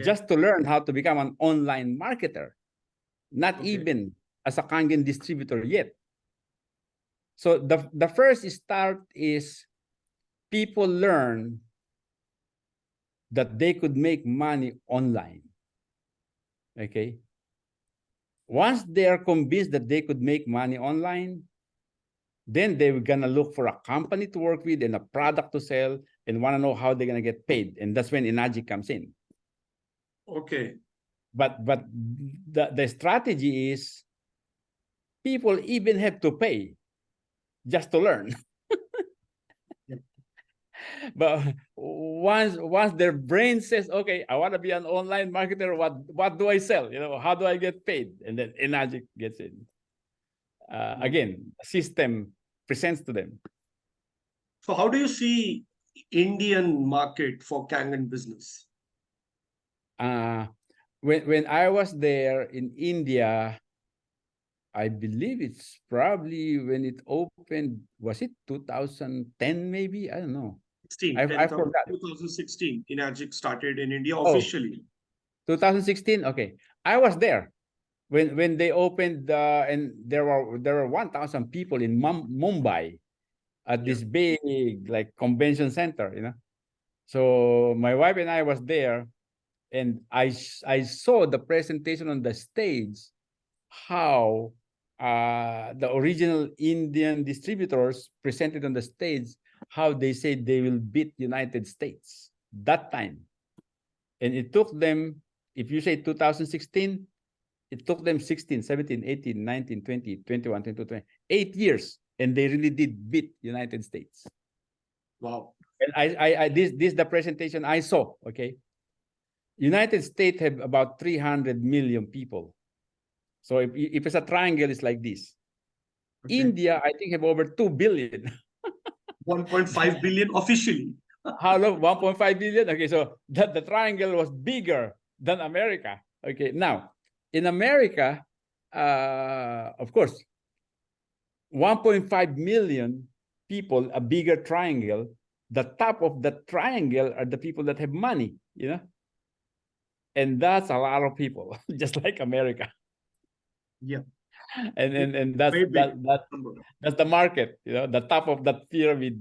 just to learn how to become an online marketer, not even as a Kangen distributor yet. So the first start is people learn that they could make money online. Okay. Once they are convinced that they could make money online, then they're gonna look for a company to work with and a product to sell and want to know how they're gonna get paid. And that's when ENAGIC comes in. Okay. But the strategy is people even have to pay just to learn. But once their brain says, okay, I want to be an online marketer, what do I sell? You know, how do I get paid? And then ENAGIC gets in. Again, system presents to them. So how do you see Indian market for Kangen business? When I was there in India, I believe it's probably when it opened, was it 2010 maybe? I don't know. 16, I forgot. 2016, ENAGIC started in India Oh, officially. 2016. Okay, I was there when they opened, and there were 1,000 people in Mumbai at this big like convention center, you know. So my wife and I was there, and I saw the presentation on the stage, how the original Indian distributors presented on the stage, how they said they will beat United States that time. And it took them, if you say 2016, it took them 16, 17, 18, 19, 20, 21, 22, 20, 8 years. And they really did beat United States. Wow. And this the presentation I saw, okay? United States have about 300 million people. So if it's a triangle, it's like this. Okay. India, I think, have over 2 billion. 1.5 billion officially. How long? 1.5 billion? Okay, so the triangle was bigger than America. Okay, now, in America, of course, 1.5 million people, a bigger triangle. The top of the triangle are the people that have money, you know? And that's a lot of people, just like America. Yeah. And that's that's the market, you know, the top of that pyramid.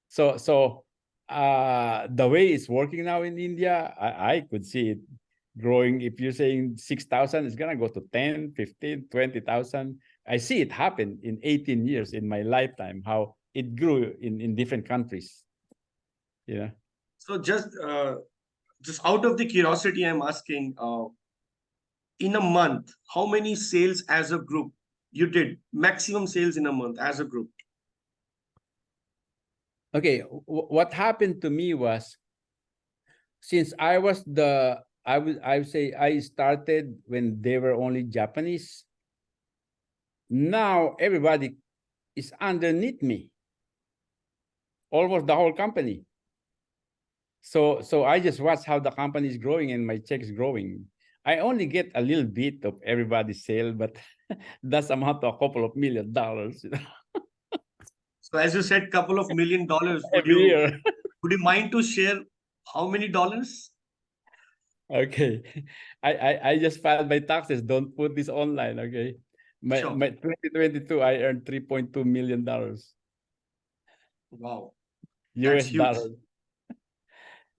So the way it's working now in India, I could see it growing. If you're saying 6,000, it's gonna go to 10, 15, 20,000. I see it happen in 18 years in my lifetime, how it grew in different countries. Yeah. So just out of the curiosity, I'm asking, in a month, how many sales as a group you did? Maximum sales in a month as a group? Okay, what happened to me was, since I was I would say I started when they were only Japanese. Now everybody is underneath me, almost the whole company. So I just watch how the company is growing and my check is growing. I only get a little bit of everybody's sale, but that's amount to a couple of $1 million. You know? So as you said, couple of $1 million. Every year. Would you mind to share how many dollars? Okay, I just filed my taxes. Don't put this online. Okay, my 2022 I earned $3.2 million. Wow, US that's huge. dollars.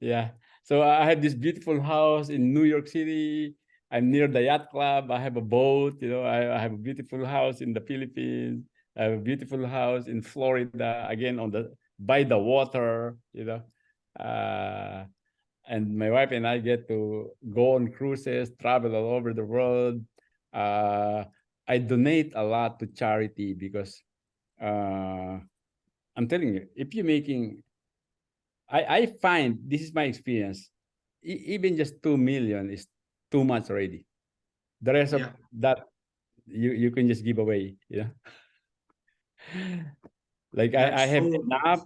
Yeah. So I have this beautiful house in New York City. I'm near the yacht club. I have a boat. You know, I have a beautiful house in the Philippines. I have a beautiful house in Florida, again by the water. You know, and my wife and I get to go on cruises, travel all over the world. I donate a lot to charity because I'm telling you, if you're making, I find, this is my experience, even just 2 million is too much already. The rest of Yeah, that, you can just give away, you know. Like I that's have so enough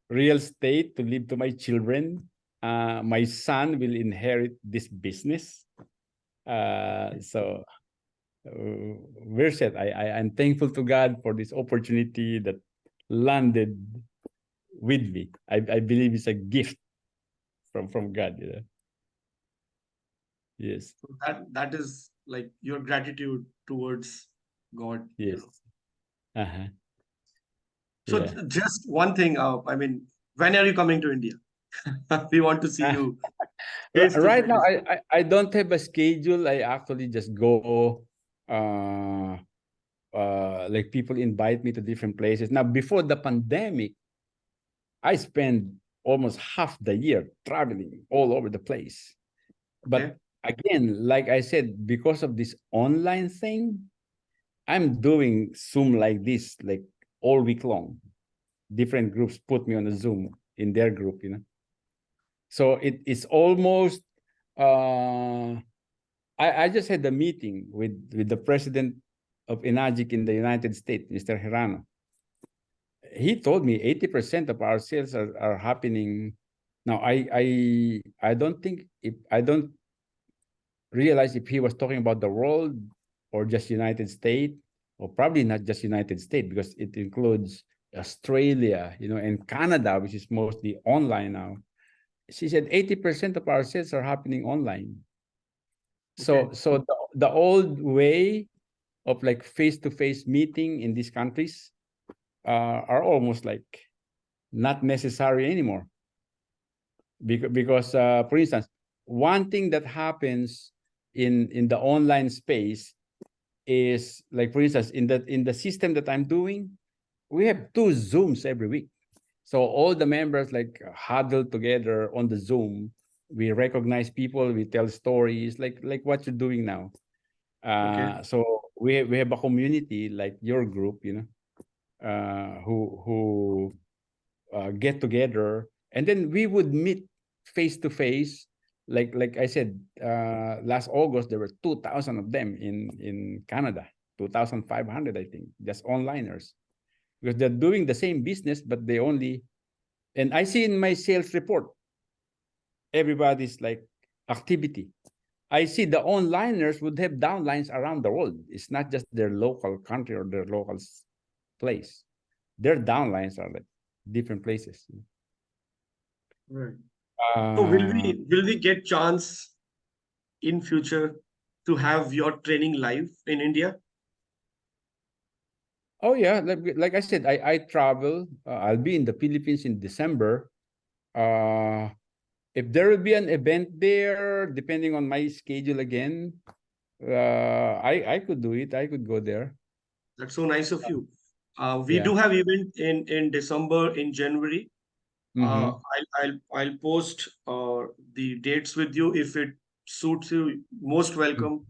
real estate to leave to my children. My son will inherit this business. So we're set. I'm thankful to God for this opportunity that landed with me. I believe it's a gift from God, you know. Yes, that is like your gratitude towards God, you yes. know. Uh-huh. So Yeah. just one thing, I mean, when are you coming to India? We want to see Ah, you face to right now, face. I don't have a schedule. I actually just go. Uh, like people invite me to different places. Now, before the pandemic, I spent almost half the year traveling all over the place. Okay, But again, like I said, because of this online thing, I'm doing Zoom like this, like all week long. Different groups put me on a Zoom in their group, you know. So it's almost I just had a meeting with the president of ENAGIC in the United States, Mr. Hirano. He told me 80% of our sales are happening now. I don't think, if I don't realize if he was talking about the world or just United States, or probably not just United States, because it includes Australia, you know, and Canada, which is mostly online now. She said 80% of our sales are happening online. okay, So the old way of like face-to-face meeting in these countries are almost like not necessary anymore. Because for instance, one thing that happens in the online space is, like, for instance, in the system that I'm doing, we have 2 Zooms every week. So all the members like huddle together on the Zoom. We recognize people, we tell stories like what you're doing now. okay. So we have a community like your group, you know, who get together, and then we would meet face to face. Like I said, last August there were 2,000 of them in Canada, 2,500 I think, just onliners, because they're doing the same business, but they only, and I see in my sales report, everybody's like activity. I see the onliners would have downlines around the world. It's not just their local country or their local place. Their downlines are like different places. Right. So Uh, will we get chance in future to have your training live in India? oh yeah, like I said, I travel. I'll be in the Philippines in December. Uh, if there will be an event there, depending on my schedule again, I could do it. I could go there. That's so nice of you. We Yeah. do have event in December, in January. Mm-hmm. I'll post the dates with you if it suits you. Most welcome.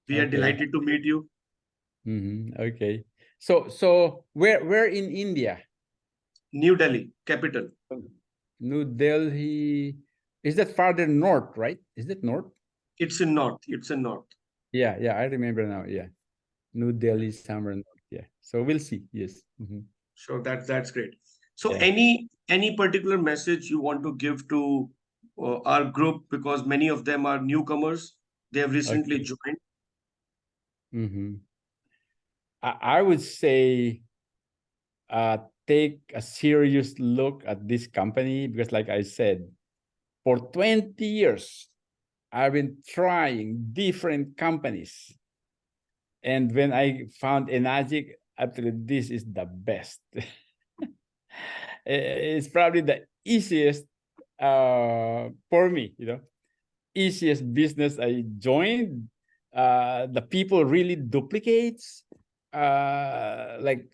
We are Okay. delighted to meet you. Mm-hmm. Okay. So where in India? New Delhi, capital. New Delhi. Is that farther north, right? Is that north? It's in north. It's in north. Yeah, yeah, I remember now. Yeah. New Delhi, somewhere north. Yeah. So we'll see. Yes. Mm-hmm. So that's great. So Yeah. any particular message you want to give to our group, because many of them are newcomers. They have recently Okay. joined. Mm-hmm. I would say take a serious look at this company, because like I said, for 20 years, I've been trying different companies. And when I found Enagic, actually, this is the best. It's probably the easiest for me, you know, easiest business I joined. The people really duplicates. Like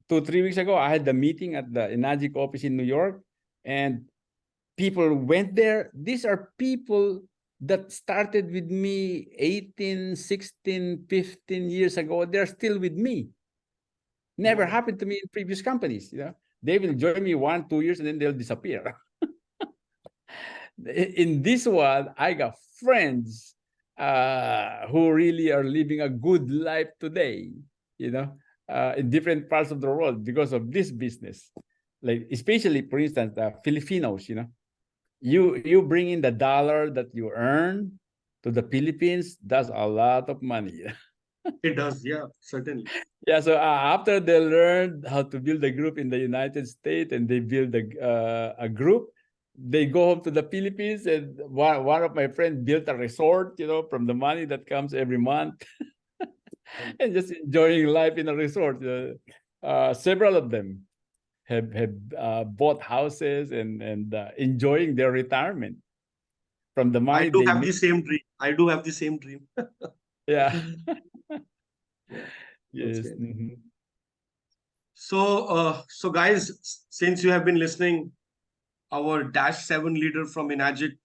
2 3 weeks ago, I had the meeting at the Enagic office in New York, and people went there. These are people that started with me 18, 16, 15 years ago. They're still with me. Never Wow. happened to me in previous companies, you know. They will join me 1, 2 years and then they'll disappear. In this one, I got friends who really are living a good life today, in different parts of the world because of this business. Like, especially, for instance, Filipinos, you bring in the dollar that you earn to the Philippines, that's a lot of money. It does, yeah, certainly. Yeah, so after they learned how to build a group in the United States and they build a group, they go home to the Philippines, and one of my friends built a resort, from the money that comes every month, and just enjoying life in a resort. Several of them have bought houses and enjoying their retirement from the I money do they have make. the same dream. I do have the same dream. Yeah. Yeah, that's Yes. great. Mhm. So guys, since you have been listening, our -7 leader from ENAGIC,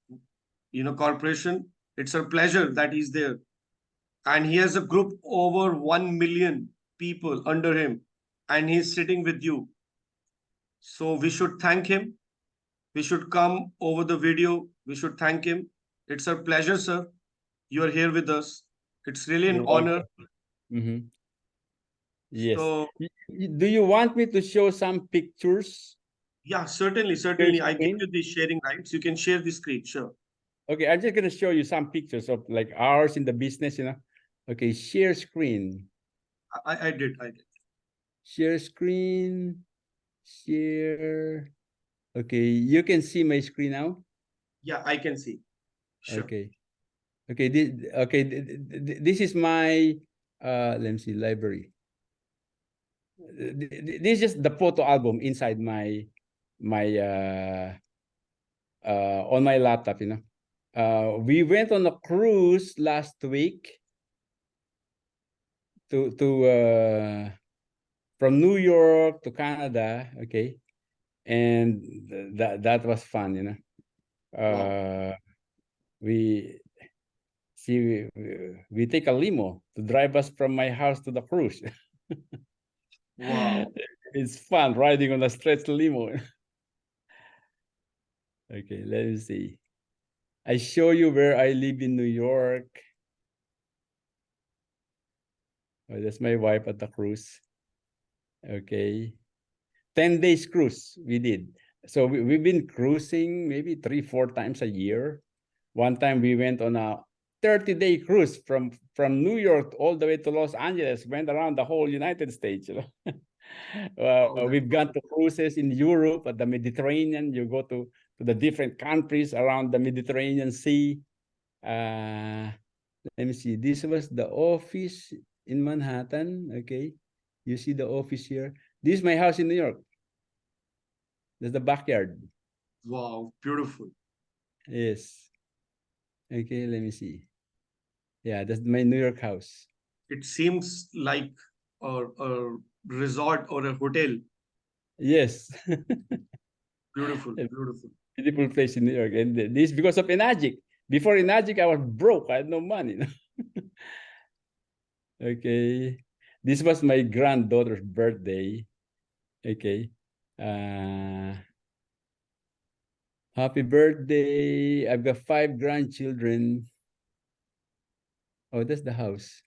corporation, it's a pleasure that he's there. And he has a group over 1 million people under him, and he's sitting with you. So we should thank him. We should come over the video. We should thank him. It's a pleasure, sir. You are here with us. It's really an You're honor. welcome. Mhm. Yes. So Do you want me to show some pictures? yeah, certainly, Share certainly. I give you screen? the sharing rights. You can share the screen. Sure. Okay, I'm just gonna show you some pictures of like ours in the business. Okay, share screen. I did. I did. Share screen. Share. Okay, you can see my screen now. Yeah, I can see. Sure. Okay. Okay, this is my let me see, library. This is just the photo album inside my on my laptop. We went on a cruise last week to from New York to Canada. Okay, and that was fun. Wow. We see we take a limo to drive us from my house to the cruise. Wow. It's fun riding on a stretch limo. Okay, let me see. I show you where I live in New York. Oh, that's my wife at the cruise. Okay. 10 days cruise we did. So we've been cruising maybe 3, 4 times a year. One time we went on a 30-day cruise from New York all the way to Los Angeles, went around the whole United States. Wow. We've gone to cruises in Europe, at the Mediterranean. You go to the different countries around the Mediterranean Sea. Let me see. This was the office in Manhattan. Okay. You see the office here. This is my house in New York. That's the backyard. Wow. Beautiful. Yes. Okay, let me see. Yeah, that's my New York house. It seems like a resort or a hotel. Yes. Beautiful. A Beautiful. beautiful place in New York. And this because of ENAGIC. Before ENAGIC, I was broke. I had no money. Okay. This was my granddaughter's birthday. Okay. Happy birthday. I've got 5 grandchildren. Oh, that's the house.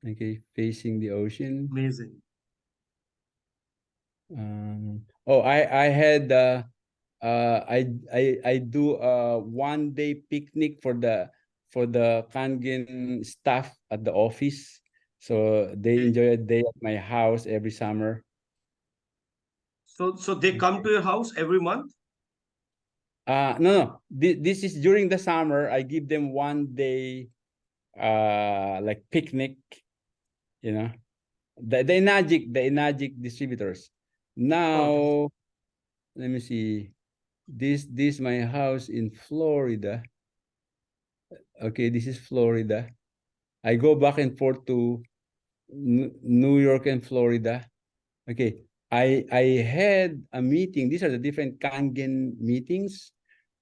Okay, facing the ocean. Amazing. I had I do a 1 day picnic for the Kangen staff at the office. So they Okay. enjoy a day at my house every summer. So they come to your house every month? No. This is during the summer. I give them 1 day like picnic, you know. The ENAGIC distributors. Okay. Now, let me see. This my house in Florida. Okay, this is Florida. I go back and forth to New York and Florida. Okay, I had a meeting. These are the different Kangen meetings.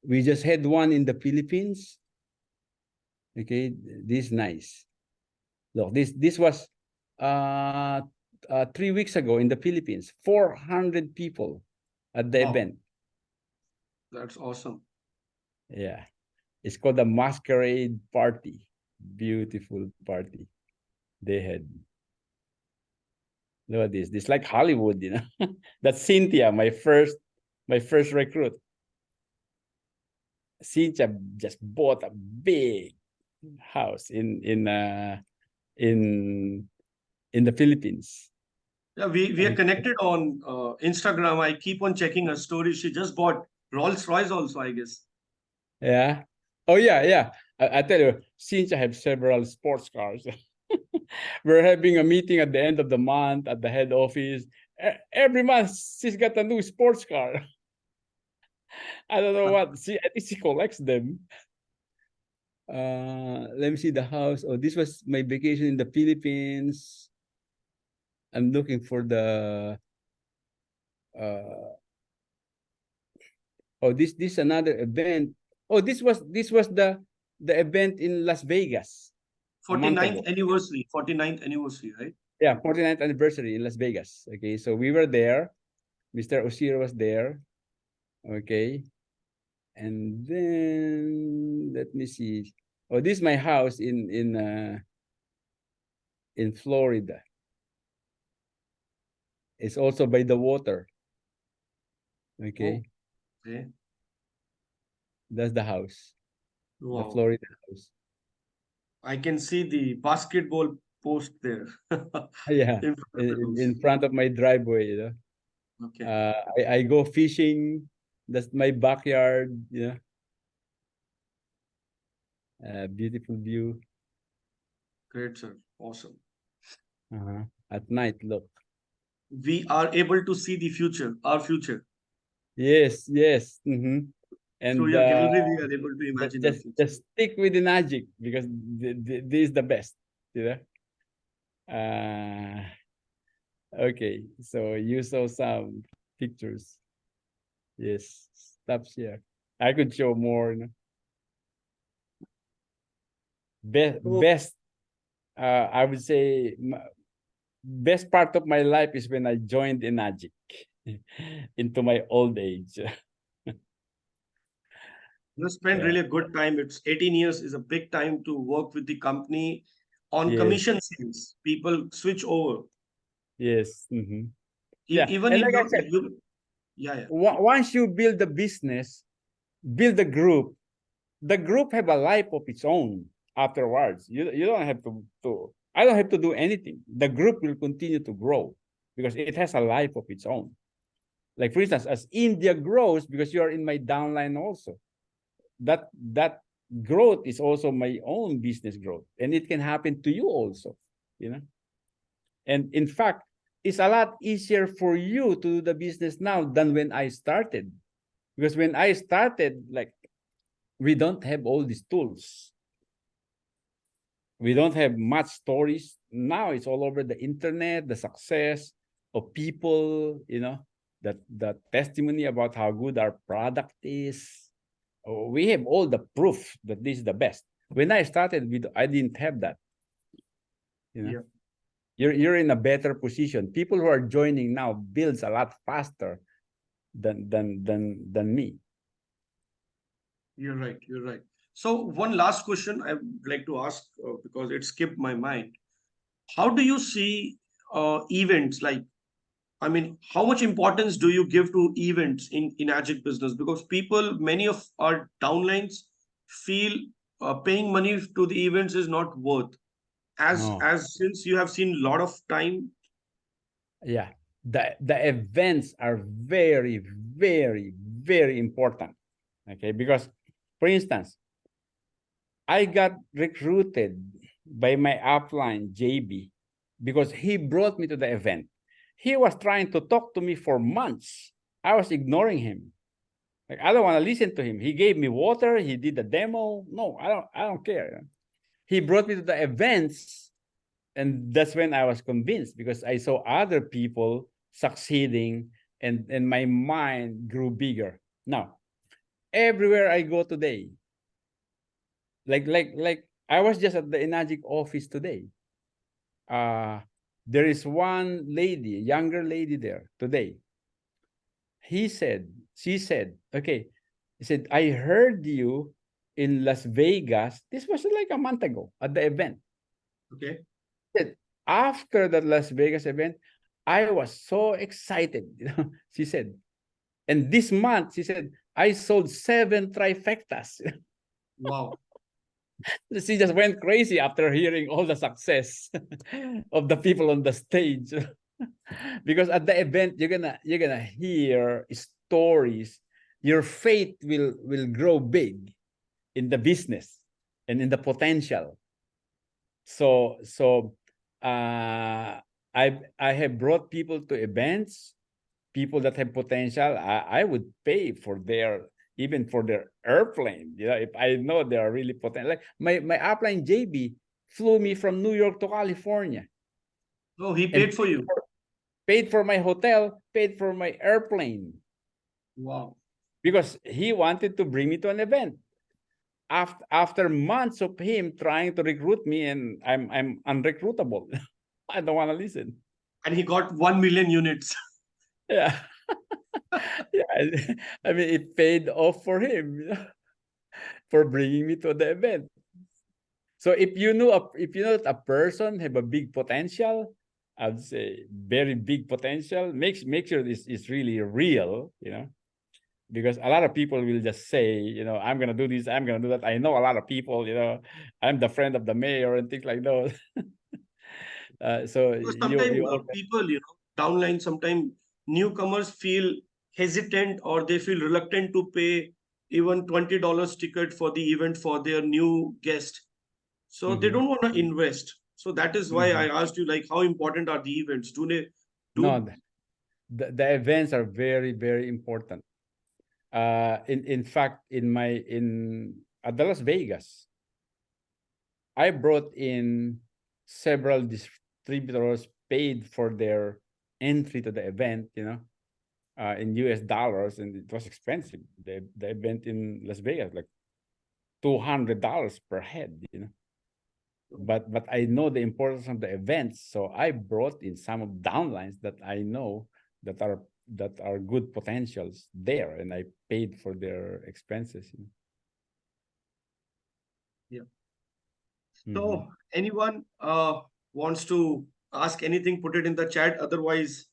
We just had one in the Philippines. Okay, this is nice. Look, this was 3 weeks ago in the Philippines. 400 people at the Wow. event. That's awesome. Yeah. It's called the Masquerade Party. Beautiful party they had. Look at this. This is like Hollywood, you know. That's Cynthia, my first recruit. Cynthia just bought a big house in the Philippines. Yeah, we are connected on Instagram. I keep on checking her story. She just bought Rolls Royce also, I guess. Yeah. Oh yeah, yeah. I tell you, since I have several sports cars, we're having a meeting at the end of the month at the head office. Every month she's got a new sports car. I don't know what. I think she collects them. Let me see the house. Oh, this was my vacation in the Philippines. I'm looking for the uh oh, this another event. Oh, this was the event in Las Vegas a month 49th ago. anniversary. 49th anniversary, right? Yeah, 49th anniversary in Las Vegas. Okay, so we were there. Mr. Osir was there. Okay. And then let me see. Oh, this is my house in Florida. It's also by the water. Okay. Oh, okay. That's the house. The Wow. Florida house. I can see the basketball post there Yeah. in front of the In house. front of my driveway, you know. Okay. I go fishing. That's my backyard, you know. Beautiful view. Great, sir. Awesome. At night, look. We are able to see the future, our future. Yes, yes. Through And your gallery, we are able to imagine our future. just stick with the magic because this is the best, you know. Okay, so you saw some pictures. Yes, stops here. I could show more, you know. So, Best, I would say, best part of my life is when I joined ENAGIC into my old age. you spend Yeah. really a good time. It's 18 years is a big time to work with the company on Yes. commission sales. People switch over. Yes. Yeah. Even And in like I your, said, yeah, yeah. once you build the business, build the group have a life of its own afterwards. You don't have to I don't have to do anything. The group will continue to grow because it has a life of its own. Like for instance, as India grows, because you are in my downline also, that growth is also my own business growth. And it can happen to you also, you know. And in fact, it's a lot easier for you to do the business now than when I started. Because when I started, like, we don't have all these tools. We don't have much stories. Now it's all over the internet, the success of people, you know, that testimony about how good our product is. Oh, we have all the proof that this is the best. When I started, I didn't have that. You know, Yeah, you're in a better position. People who are joining now builds a lot faster than me. you're right. You're right. So one last question I would like to ask because it skipped my mind. How do you see events like, I mean, how much importance do you give to events in Agile business? Because people, many of our downlines feel paying money to the events is not worth. No. As since you have seen a lot of time, Yeah. The events are very, very, very important. Okay. Because, for instance, I got recruited by my upline, JB, because he brought me to the event. He was trying to talk to me for months. I was ignoring him. Like, I don't want to listen to him. He gave me water. He did the demo. No, I don't care. He brought me to the events. And that's when I was convinced because I saw other people succeeding and my mind grew bigger. Now, everywhere I go today, like I was just at the ENAGIC office today. there is one lady, a younger lady there today. She said, okay, he said, I heard you in Las Vegas. This was like a month ago at the event. Okay. Said, after that Las Vegas event, I was so excited. She said, and this month, she said, I sold 7 trifectas. Wow. She just went crazy after hearing all the success of the people on the stage. Because at the event, you're gonna hear stories. Your faith will grow big in the business and in the potential. So I have brought people to events, people that have potential. I would pay for their, even for their airplane, if I know they are really potential. Like my upline JB flew me from New York to California. Oh, he And paid for you. paid for my hotel, paid for my airplane. Wow. Because he wanted to bring me to an event. After months of him trying to recruit me, and I'm unrecruitable. I don't want to listen. And he got 1 million units. Yeah. Yeah. I mean, it paid off for him, for bringing me to the event. So if you know that a person have a big potential, I'd say very big potential, make sure this is really real, because a lot of people will just say, I'm gonna do this, I'm gonna do that. I know a lot of people, I'm the friend of the mayor and things like those. So Because you sometimes you all people, downline, sometimes newcomers feel hesitant or they feel reluctant to pay even $20 ticket for the event for their new guest. So they Mhm. don't want to invest. So that is why I Mhm. asked you, like, how important are the events? Do they No, do? the events are very, very important. In fact, in at the Las Vegas, I brought in several distributors, paid for their entry to the event, in US dollars, and it was expensive. The event in Las Vegas, like $200 per head. But I know the importance of the events, so I brought in some of downlines that I know that are good potentials there, and I paid for their expenses. Yeah. Mhm. So anyone wants to ask anything, put it in the chat. Otherwise,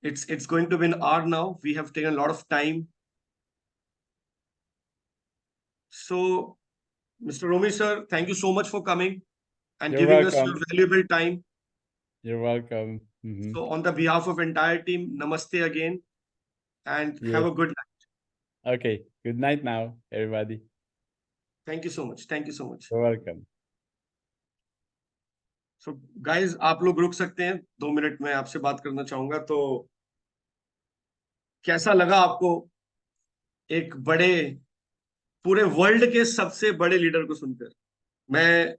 it's going to be an hour now. We have taken a lot of time. So, Mr. Romi sir, thank you so much for coming and You're giving us your welcome. valuable time. You're welcome. So, on the behalf of entire team, namaste again and have Yes. a good night. Okay. Good night now, everybody. Thank you so much. Thank you so much. You're welcome. So, guys, आप लोग रुक सकते हैं 2 minute में आपसे बात करना चाहूंगा तो कैसा लगा आपको एक बड़े पूरे वर्ल्ड के सबसे बड़े लीडर को सुनकर। मैं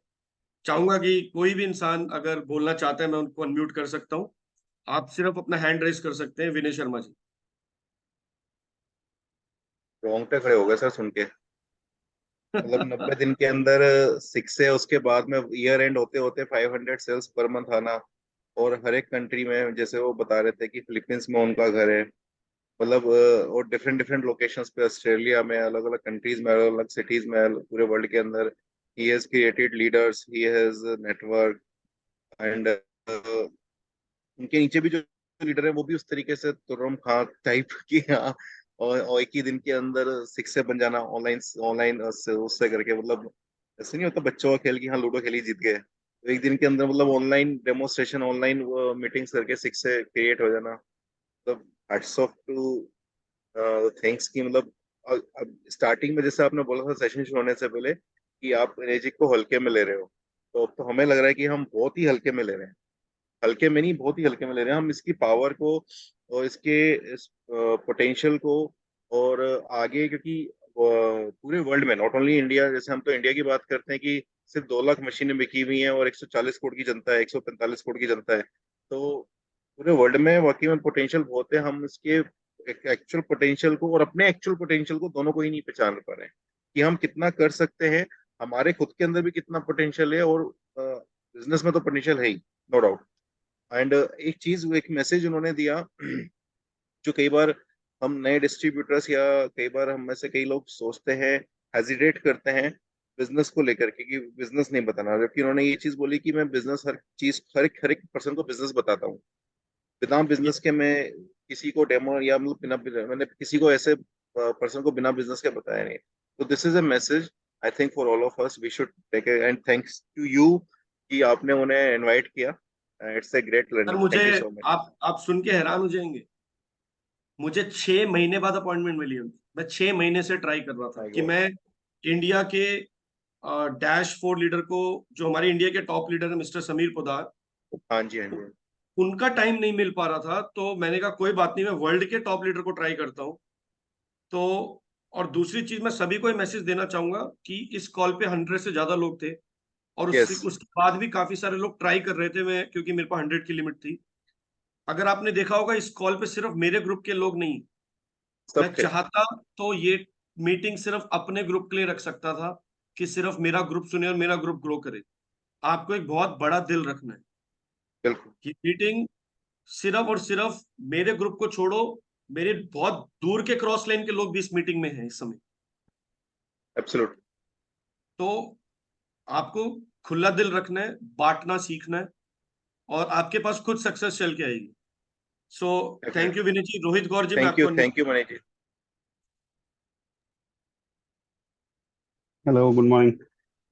चाहूंगा कि कोई भी इंसान अगर बोलना चाहता है मैं उनको अनम्यूट कर सकता हूँ। आप सिर्फ अपना हैंड रेज कर सकते हैं। विनय शर्मा जी। रोंगटे खड़े हो गए सर सुन के। मतलब 90 दिन के अंदर 6 से उसके बाद में ईयर एंड होते होते 500 सेल्स पर मंथ आना, और हर एक कंट्री में जैसे वो बता रहे थे कि फिलीपींस में उनका घर है, मतलब और डिफरेंट डिफरेंट लोकेशंस पे, ऑस्ट्रेलिया में, अलग अलग कंट्रीज में, अलग अलग सिटीज में, पूरे वर्ल्ड के अंदर he has created leaders, he has network, and उनके नीचे भी जो लीडर है वो भी उस तरीके से तुर्रम खां टाइप की, हाँ। और एक ही दिन के अंदर 6 से बन जाना, ऑनलाइन ऑनलाइन उससे करके, मतलब ऐसे नहीं होता बच्चों का खेल कि हाँ लूडो खेली जीत गए, तो एक दिन के अंदर मतलब ऑनलाइन डेमोन्स्ट्रेशन, ऑनलाइन मीटिंग्स करके 6 से क्रिएट हो जाना। मतलब हैट्स ऑफ टू थिंग्स की, मतलब स्टार्टिंग में जैसे आपने बोला था सेशन शुरू होने से पहले कि आप एनर्जिक को हल्के में ले रहे हो, तो अब तो हमें लग रहा है कि हम बहुत ही हल्के में ले रहे हैं। हल्के में नहीं, बहुत ही हल्के में ले रहे हैं हम इसकी पावर को और इसके पोटेंशियल को, और आगे, क्योंकि पूरे वर्ल्ड में, नॉट ओनली इंडिया, जैसे हम तो इंडिया की बात करते हैं कि सिर्फ 2 लाख मशीनें बिकी हुई हैं और 140 करोड़ की जनता है, 145 करोड़ की जनता है, तो पूरे वर्ल्ड में वाकई में पोटेंशियल बहुत है। हम इसके एक्चुअल पोटेंशियल को और अपने एक्चुअल पोटेंशियल को दोनों को ही नहीं पहचान पा रहे हैं कि हम कितना कर सकते हैं, हमारे खुद के अंदर भी कितना पोटेंशियल है, और बिजनेस में तो पोटेंशियल है ही, नो डाउट। एंड एक चीज, एक मैसेज उन्होंने दिया जो कई बार हम नए डिस्ट्रीब्यूटर्स या कई बार हम में से कई लोग सोचते हैं, हेजिटेट करते हैं बिजनेस को लेकर के कि बिजनेस नहीं बताना, जबकि उन्होंने ये चीज बोली कि मैं बिजनेस हर चीज हर एक पर्सन को बिजनेस बताता हूँ। बिना ये बिजनेस के मैं किसी को डेमो या मतलब मैंने किसी को ऐसे पर्सन को बिना बिजनेस के बताया नहीं। तो this is a message I think for all of us, we should take and thanks to you कि आपने उन्हें इनवाइट किया। It's a great sir, learning, मुझे थैंक यू सो मच। आप सुन के हैरान हो जाएंगे। मुझे 6 महीने बाद अपॉइंटमेंट मिली उनकी। मैं 6 महीने से ट्राई कर रहा था माय कि गॉड। मैं इंडिया के डैश 4 लीडर को, जो हमारे इंडिया के टॉप लीडर है मिस्टर समीर पोदार, हाँ जी, हाँ जी। उनका टाइम नहीं मिल पा रहा था। तो मैंने कहा कोई बात नहीं, मैं वर्ल्ड के टॉप लीडर को ट्राई करता हूँ। तो और दूसरी चीज, मैं सभी को ये मैसेज देना चाहूंगा कि इस कॉल पे 100 से ज्यादा लोग थे, और यस। उसके बाद भी काफी सारे लोग ट्राई कर रहे थे। मैं, क्योंकि मेरे पास 100 की लिमिट थी। अगर आपने देखा होगा, इस कॉल पे सिर्फ मेरे ग्रुप के लोग नहीं, मैं सब थे। चाहता तो ये मीटिंग सिर्फ अपने ग्रुप के लिए रख सकता था, कि सिर्फ मेरा ग्रुप सुने और मेरा ग्रुप ग्रो करे। आपको एक बहुत बड़ा दिल रखना है बिल्कुल। कि मीटिंग सिर्फ और सिर्फ मेरे ग्रुप को छोड़ो, मेरे बहुत दूर के क्रॉस लाइन के लोग भी इस मीटिंग में हैं इस समय। एब्सोल्युट। तो आपको खुला दिल रखना है, बांटना सीखना है, और आपके पास खुद सक्सेस चल के आएगी। So thank you definitely. Vinay ji. Rohit Gaur ji, मैं आपको unmute. Thank you Manish ji. Hello, good morning.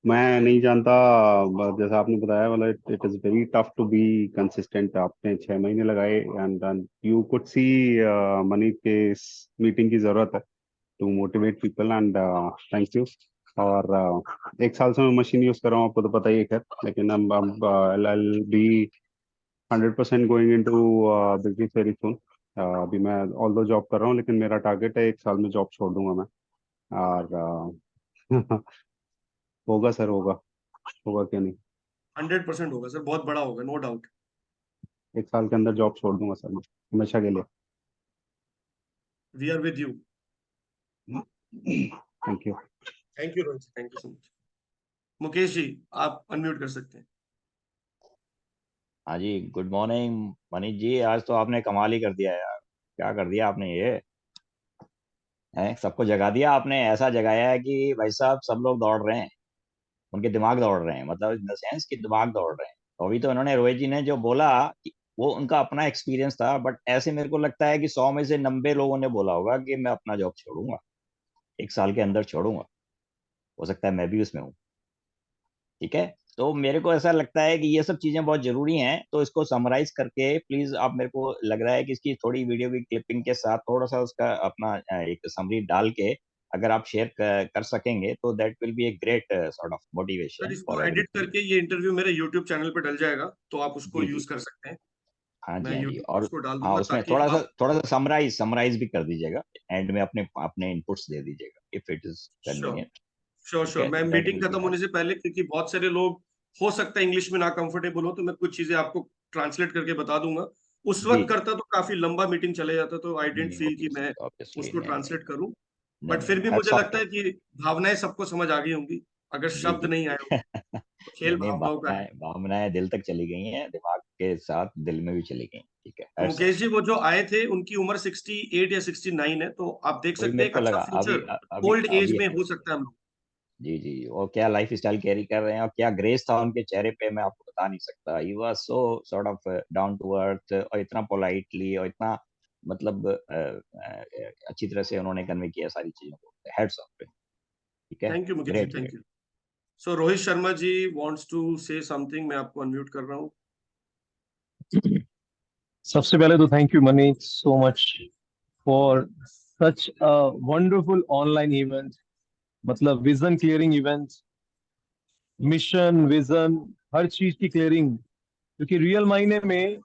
मैं नहीं जानता, जैसा आपने बताया, मतलब it is very tough to be consistent. आपने 6 महीने लगाए and you could see Manish के इस मीटिंग की ज़रूरत है to motivate people and thank you. और 1 साल से मैं मशीन यूज़ कर रहा हूँ, आपको तो पता ही है खैर। लेकिन अब I'll be 100% going into business very soon. अभी मैं ऑल दो जॉब कर रहा हूँ, लेकिन मेरा टारगेट है 1 साल में जॉब छोड़ दूंगा मैं। और होगा सर, होगा। होगा क्या नहीं। 100% होगा सर, बहुत बड़ा होगा, नो डाउट। 1 साल के अंदर जॉब छोड़ दूंगा सर मैं, हमेशा के लिए। We are with you. Thank you. Thank you Rohit, thank you so much. Mukesh ji, आप अनम्यूट कर सकते हैं। हाँ जी, गुड मॉर्निंग मनीष जी। आज तो आपने कमाल ही कर दिया यार। क्या कर दिया आपने ये है, सबको जगा दिया आपने। ऐसा जगाया है कि भाई साहब सब लोग दौड़ रहे हैं, उनके दिमाग दौड़ रहे हैं, मतलब इन द सेंस कि दिमाग दौड़ रहे हैं। तो अभी तो इन्होंने, रोहित जी ने जो बोला कि वो उनका अपना एक्सपीरियंस था, बट ऐसे मेरे को लगता है कि 100 में से 90 लोगों ने बोला होगा कि मैं अपना जॉब छोड़ूंगा, 1 साल के अंदर छोड़ूंगा। हो सकता है मैं भी उसमें हूँ। ठीक है, तो मेरे को ऐसा लगता है कि ये सब चीजें बहुत जरूरी हैं। तो इसको समराइज करके प्लीज आप, मेरे को लग रहा है कि इसकी थोड़ी वीडियो की क्लिपिंग के साथ थोड़ा सा उसका अपना एक समरी डाल के अगर आप शेयर कर सकेंगे तो that will be a great sort of sir, motivation इसको फॉर एडिट एवरीबॉडी। करके ये इंटरव्यू मेरे यूट्यूब चैनल पे डल जाएगा, तो आप उसको जी यूज जी। कर सकते हैं। हाँ जी, मैं हाँ जी। यूट्यूब पे और उसको डाल हाँ, दूंगा उसमें ताकि आप। थोड़ा सा समराइज भी कर दीजिएगा एंड में, अपने अपने इनपुट्स दे दीजिएगा if it is sure, convenient. Sure ठीक श्योर। है, मैं दैट मीटिंग विल बी खत्म होने से पहले, क्योंकि बहुत सारे लोग हो सकता है इंग्लिश में ना कंफर्टेबल हो, तो मैं कुछ चीजें आपको ट्रांसलेट करके बता दूंगा। उस जी वक्त जी। करता तो काफी लंबा मीटिंग चले जाता, तो आई नहीं डेंट नहीं, फील कि मैं ऑब्वियसली ऑब्वियसली, उसको नहीं नहीं ट्रांसलेट करूं। नहीं बट नहीं फिर नहीं, भी मुझे हैट्स ऑफ लगता टू। है कि भावनाएं सबको समझ आ गई होंगी। अगर जी शब्द जी। नहीं आए होंगे, तो खेल नहीं नहीं, भावनाओं का है। भावनाएं दिल तक चली गई हैं, दिमाग के साथ दिल में भी चली गई। ठीक है, तो हैट्स ऑफ। मुकेश जी, वो जो आए थे उनकी उम्र 68 या 69 है, तो आप देख वही सकते हैं मेरे एक को अच्छा लगा, फ्यूचर अभी ओल्ड एज अभी में हो सकता है हम लोग। जी जी। और क्या लाइफ स्टाइल कैरी कर रहे हैं, और क्या ग्रेस था उनके चेहरे पे, मैं आपको बता नहीं सकता। He was so sort of down to earth, और इतना पोलाइटली, और इतना मतलब अच्छी तरह से उन्होंने कन्वे किया सारी चीजों को। Hats off. ठीक है, thank you Mukesh ji, great thank great. You. So Rohit Sharma ji wants to say something, मैं आपको अनम्यूट कर रहा हूँ। सबसे पहले तो thank you Manish so much for such a wonderful online event, मतलब vision clearing event, mission vision हर चीज की क्लियरिंग। क्योंकि रियल मायने में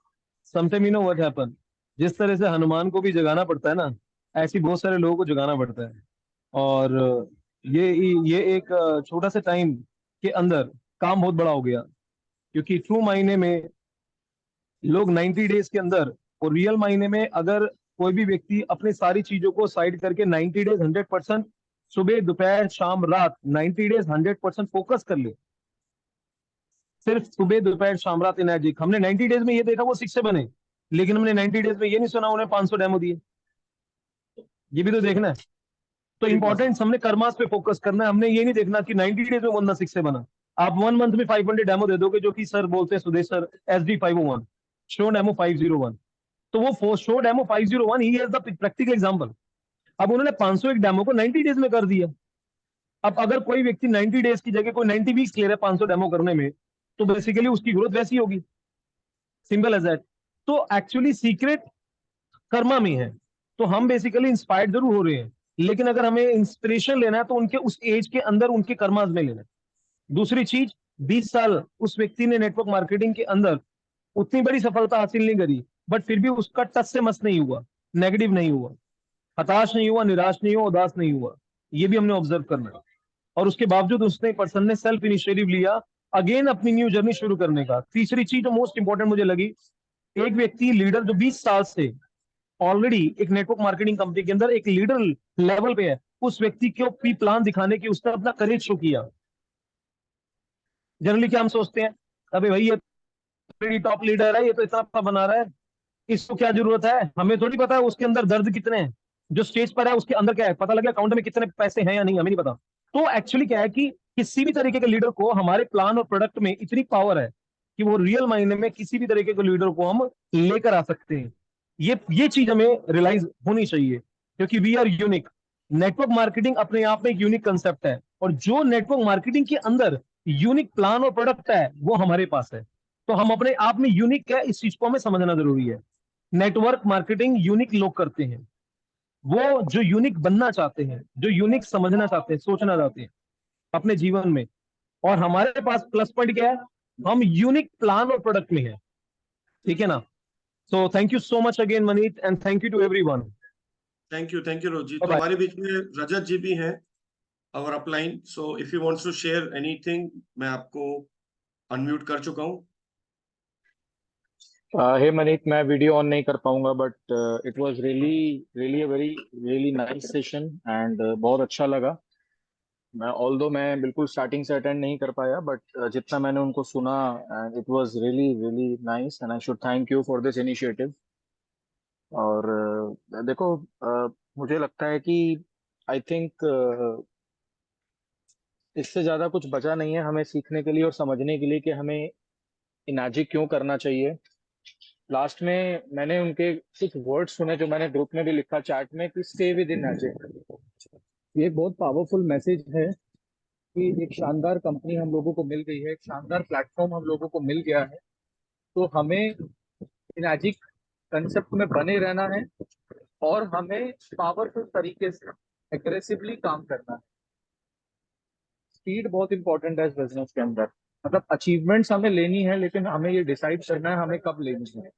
sometime you know what happen, जिस तरह से हनुमान को भी जगाना पड़ता है ना, ऐसे ही बहुत सारे लोगों को जगाना पड़ता है। और ये ये एक छोटा सा टाइम के अंदर काम बहुत बड़ा हो गया। क्योंकि ट्रू मायने में लोग 90 डेज के अंदर, और रियल मायने में अगर कोई भी व्यक्ति अपने सारी चीजों को साइड करके 90 डेज 100%, सुबह दोपहर शाम रात 90 डेज 100% फोकस कर ले, सिर्फ सुबह दोपहर शाम रात इनएजिक। हमने 90 डेज में ये देखा वो 6 से बने, लेकिन हमने 90 डेज में ये नहीं सुना उन्हें 500 डेमो दिए। ये भी तो देखना है। तो ठीक बात है। इंपॉर्टेंस हमने कर्मास पे फोकस करना है। हमने ये नहीं देखना कि 90 डेज में बंदा 6 से बना। आप 1 मंथ में 500 डेमो दे दोगे, जो कि सर बोलते हैं Sudesh sir, SD501 show demo 501। तो वो show demo 501 he has the practical example. अब उन्होंने 501 डेमो को 90 डेज में कर दिया। अब अगर कोई व्यक्ति 90 डेज की जगह कोई 90 वीक्स ले रहा है 500 डेमो करने में, तो बेसिकली उसकी ग्रोथ वैसी होगी। Simple as that. तो एक्चुअली सीक्रेट कर्मा में है। तो हम बेसिकली इंस्पायर्ड जरूर हो रहे हैं, लेकिन अगर हमें इंस्पिरेशन लेना है तो उनके उस एज के अंदर उनके कर्माज में लेना है। दूसरी चीज, 20 साल उस व्यक्ति ने नेटवर्क मार्केटिंग के अंदर उतनी बड़ी सफलता हासिल नहीं करी, बट फिर भी उसका टच से मस नहीं हुआ, नेगेटिव नहीं हुआ, हताश नहीं हुआ, निराश नहीं हुआ, उदास नहीं हुआ। ये भी हमने ऑब्जर्व करना है। और उसके बावजूद उसने पर्सन ने सेल्फ इनिशिएटिव लिया अगेन अपनी न्यू जर्नी शुरू करने का। तीसरी चीज जो मोस्ट इंपॉर्टेंट मुझे लगी, एक व्यक्ति लीडर जो 20 साल से ऑलरेडी एक नेटवर्क मार्केटिंग कंपनी के अंदर एक लीडर लेवल पे है, उस व्यक्ति को भी प्लान दिखाने की उसने अपना करेज शो किया। जनरली क्या हम सोचते हैं, अबे भाई ये टॉप लीडर है, ये तो इतना बना रहा है, इसको क्या जरूरत है। हमें थोड़ी पता है उसके अंदर दर्द कितने हैं, जो स्टेज पर है उसके अंदर क्या है, पता लगे अकाउंट में कितने पैसे हैं या नहीं, हमें नहीं पता। तो एक्चुअली क्या है कि किसी भी तरीके के लीडर को हमारे प्लान और प्रोडक्ट में इतनी पावर है कि वो रियल मायने में किसी भी तरीके के लीडर को हम लेकर आ सकते हैं। ये चीज हमें रियलाइज होनी चाहिए, क्योंकि we are unique. Network marketing अपने आप में एक यूनिक कंसेप्ट है, और जो नेटवर्क मार्केटिंग के अंदर यूनिक प्लान और प्रोडक्ट है वो हमारे पास है। तो हम अपने आप में यूनिक है, इस चीज को हमें समझना जरूरी है। नेटवर्क मार्केटिंग यूनिक लोग करते हैं, वो जो यूनिक बनना चाहते हैं, जो यूनिक समझना चाहते हैं, सोचना चाहते हैं अपने जीवन में। और हमारे पास प्लस पॉइंट क्या है, हम यूनिक प्लान और प्रोडक्ट में है। ठीक है ना। So thank you so much again Maneet, and thank you too everyone. Thank you Rosie. तो बाय। हमारे बीच में रजत जी भी हैं, और upline. So if you wants to share anything, मैं आपको अनम्यूट कर चुका हूँ। हे मनीत, मैं वीडियो ऑन नहीं कर पाऊंगा, but it was really really a very really nice session and बहुत अच्छा लगा। मैं बिल्कुल स्टार्टिंग से अटेंड नहीं कर पाया, बट जितना मैंने उनको सुना, and it was really really nice and I should thank you for this initiative. और देखो, मुझे लगता है कि आई थिंक इससे ज्यादा कुछ बचा नहीं है हमें सीखने के लिए और समझने के लिए कि हमें इनाजिक क्यों करना चाहिए। लास्ट में मैंने उनके कुछ वर्ड्स सुने जो मैंने ग्रुप में भी लिखा, चैट में, कि स्टे विद इनाजिक। ये एक बहुत पावरफुल मैसेज है कि एक शानदार कंपनी हम लोगों को मिल गई है, एक शानदार प्लेटफॉर्म हम लोगों को मिल गया है। तो हमें इनाजिक कंसेप्ट में बने रहना है और हमें पावरफुल तरीके से एग्रेसिवली काम करना है। स्पीड बहुत इंपॉर्टेंट है इस बिजनेस के अंदर। मतलब अचीवमेंट्स हमें लेनी है, लेकिन हमें ये डिसाइड करना है हमें कब लेनी है।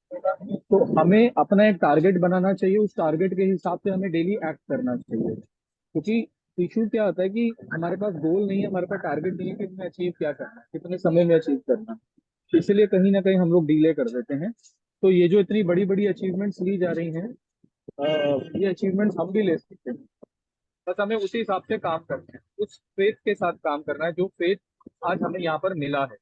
तो हमें अपना एक टारगेट बनाना चाहिए, उस टारगेट के हिसाब से हमें डेली एक्ट करना चाहिए। क्योंकि इशू क्या होता है कि हमारे पास गोल नहीं है, हमारे पास टारगेट नहीं है कि हमें अचीव क्या करना है, कितने समय में अचीव करना है। इसलिए कहीं ना कहीं हम लोग डिले कर देते हैं। तो ये जो इतनी बड़ी बड़ी अचीवमेंट्स ली जा रही हैं, ये अचीवमेंट्स हम भी ले सकते हैं। बस हमें उसी हिसाब से काम करना है, उस फेथ के साथ काम करना है जो फेथ आज हमें यहाँ पर मिला है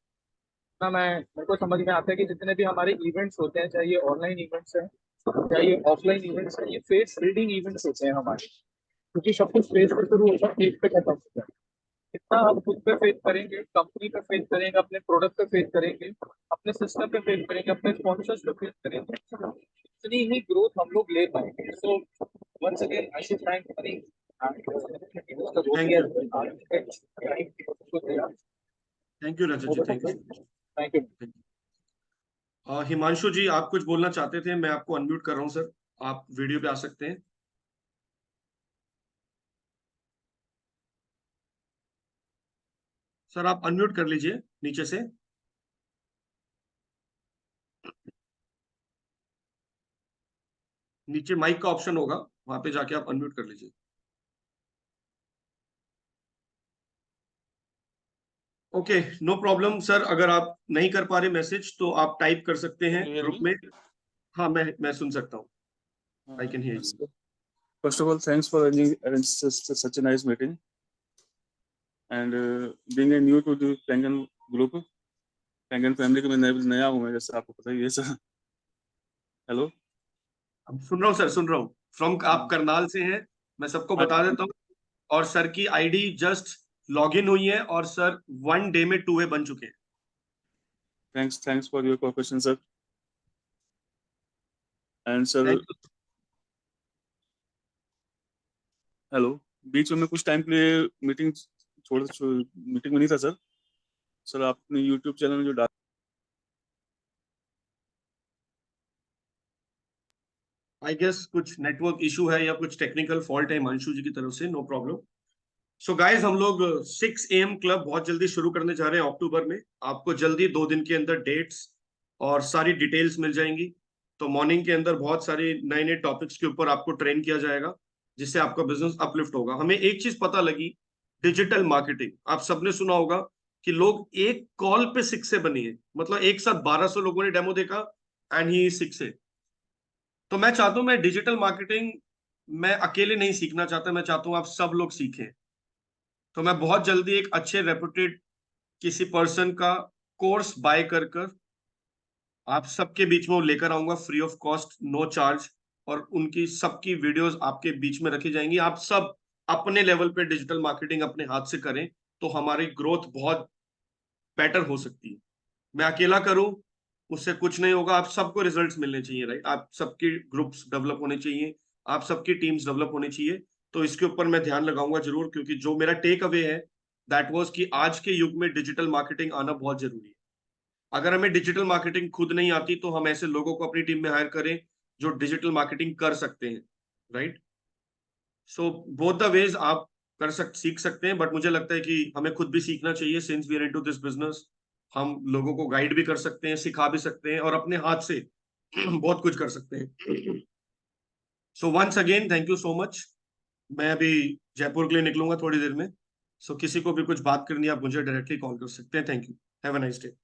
ना। मेरे को समझ में आता है कि जितने भी हमारे इवेंट्स होते हैं, चाहे ये ऑनलाइन इवेंट्स हैं चाहे ये ऑफलाइन इवेंट्स हैं, ये फेथ बिल्डिंग इवेंट्स होते हैं हमारे। क्योंकि सब कुछ फेथ से शुरू होता है, फेथ पे खत्म होता है। जितना हम खुद पे फेथ करेंगे, कंपनी पे फेथ करेंगे, अपने प्रोडक्ट पे फेथ करेंगे, अपने सिस्टम पे फेथ करेंगे, अपने स्पॉन्सर्स पे फेथ करेंगे, इतनी ही ग्रोथ हम लोग ले पाएंगे। So once again I should thank Mani. Thank you Rajat ji, thank you. Thank you. Himanshu ji, आप कुछ बोलना चाहते थे? मैं आपको अनम्यूट कर रहा हूँ सर, आप वीडियो पे आ सकते हैं। सर आप अनम्यूट कर लीजिए नीचे से। नीचे माइक का ऑप्शन होगा, वहां पे जाके आप अनम्यूट कर लीजिए। ओके, नो प्रॉब्लम सर, अगर आप नहीं कर पा रहे मैसेज तो आप टाइप कर सकते हैं ग्रुप में। हाँ, मैं सुन सकता हूँ। I can hear you. First of all, thanks for arranging such a nice meeting and being a new to the Kangen group. Kangen family का मैं नया हूँ, मैं जैसे आपको पता ही है सर। हेलो। अब सुन रहा हूँ सर, सुन रहा हूँ। फ्रॉम आप करनाल से हैं, मैं सबको बता देता हूँ। और सर की आईडी जस्ट लॉग इन हुई है और सर 1 डे में 2A बन चुके हैं। Thanks for your cooperation sir. And sir Thank you. Hello, बीच में मैं कुछ टाइम के लिए मीटिंग मीटिंग में नहीं था सर। सर आपने यूट्यूब चैनल में जो डाला, आई गेस कुछ नेटवर्क इशू है या कुछ टेक्निकल फॉल्ट है हिमांशु जी की तरफ से, नो प्रॉब्लम। सो गाइस, हम लोग 6 AM क्लब बहुत जल्दी शुरू करने जा रहे हैं अक्टूबर में। आपको जल्दी 2 दिन के अंदर डेट्स और सारी डिटेल्स मिल जाएंगी। तो मॉर्निंग के अंदर बहुत सारे नए नए टॉपिक्स के ऊपर आपको ट्रेन किया जाएगा, जिससे आपका बिजनेस अपलिफ्ट होगा। हमें एक चीज पता लगी, डिजिटल मार्केटिंग। आप सबने सुना होगा कि लोग एक कॉल पे 6A बनी है, मतलब एक साथ 1200 लोगों ने डेमो देखा एंड ही 6A। तो मैं चाहता हूं, मैं डिजिटल मार्केटिंग मैं अकेले नहीं सीखना चाहता, मैं चाहता हूं आप सब लोग सीखें। तो मैं बहुत जल्दी एक अच्छे रेपुटेड किसी पर्सन का कोर्स बाय कर कर आप सबके बीच में वो लेकर आऊंगा, free of cost, no charge. और उनकी सबकी वीडियोस आपके बीच में रखी जाएंगी। आप सब अपने लेवल पे डिजिटल मार्केटिंग अपने हाथ से करें तो हमारी ग्रोथ बहुत बेटर हो सकती है। मैं अकेला करूं उससे कुछ नहीं होगा। आप सबको रिजल्ट्स मिलने चाहिए, राइट? आप सबके ग्रुप्स डेवलप होने चाहिए, आप सबकी टीम्स डेवलप होनी चाहिए। तो इसके ऊपर मैं ध्यान लगाऊंगा जरूर, क्योंकि जो मेरा टेक अवे है दैट वाज कि आज के युग में डिजिटल मार्केटिंग आना बहुत जरूरी है। अगर हमें डिजिटल मार्केटिंग खुद नहीं आती तो हम ऐसे लोगों को अपनी टीम में हायर करें जो डिजिटल मार्केटिंग कर सकते हैं, right? So both the ways आप सीख सकते हैं, बट मुझे लगता है कि हमें खुद भी सीखना चाहिए। Since we are into this business, हम लोगों को गाइड भी कर सकते हैं, सिखा भी सकते हैं और अपने हाथ से बहुत कुछ कर सकते हैं। So once again thank you so much. मैं अभी जयपुर के लिए निकलूंगा थोड़ी देर में। सो किसी को भी कुछ बात करनी है आप मुझे डायरेक्टली कॉल कर सकते हैं। Thank you, have a nice day.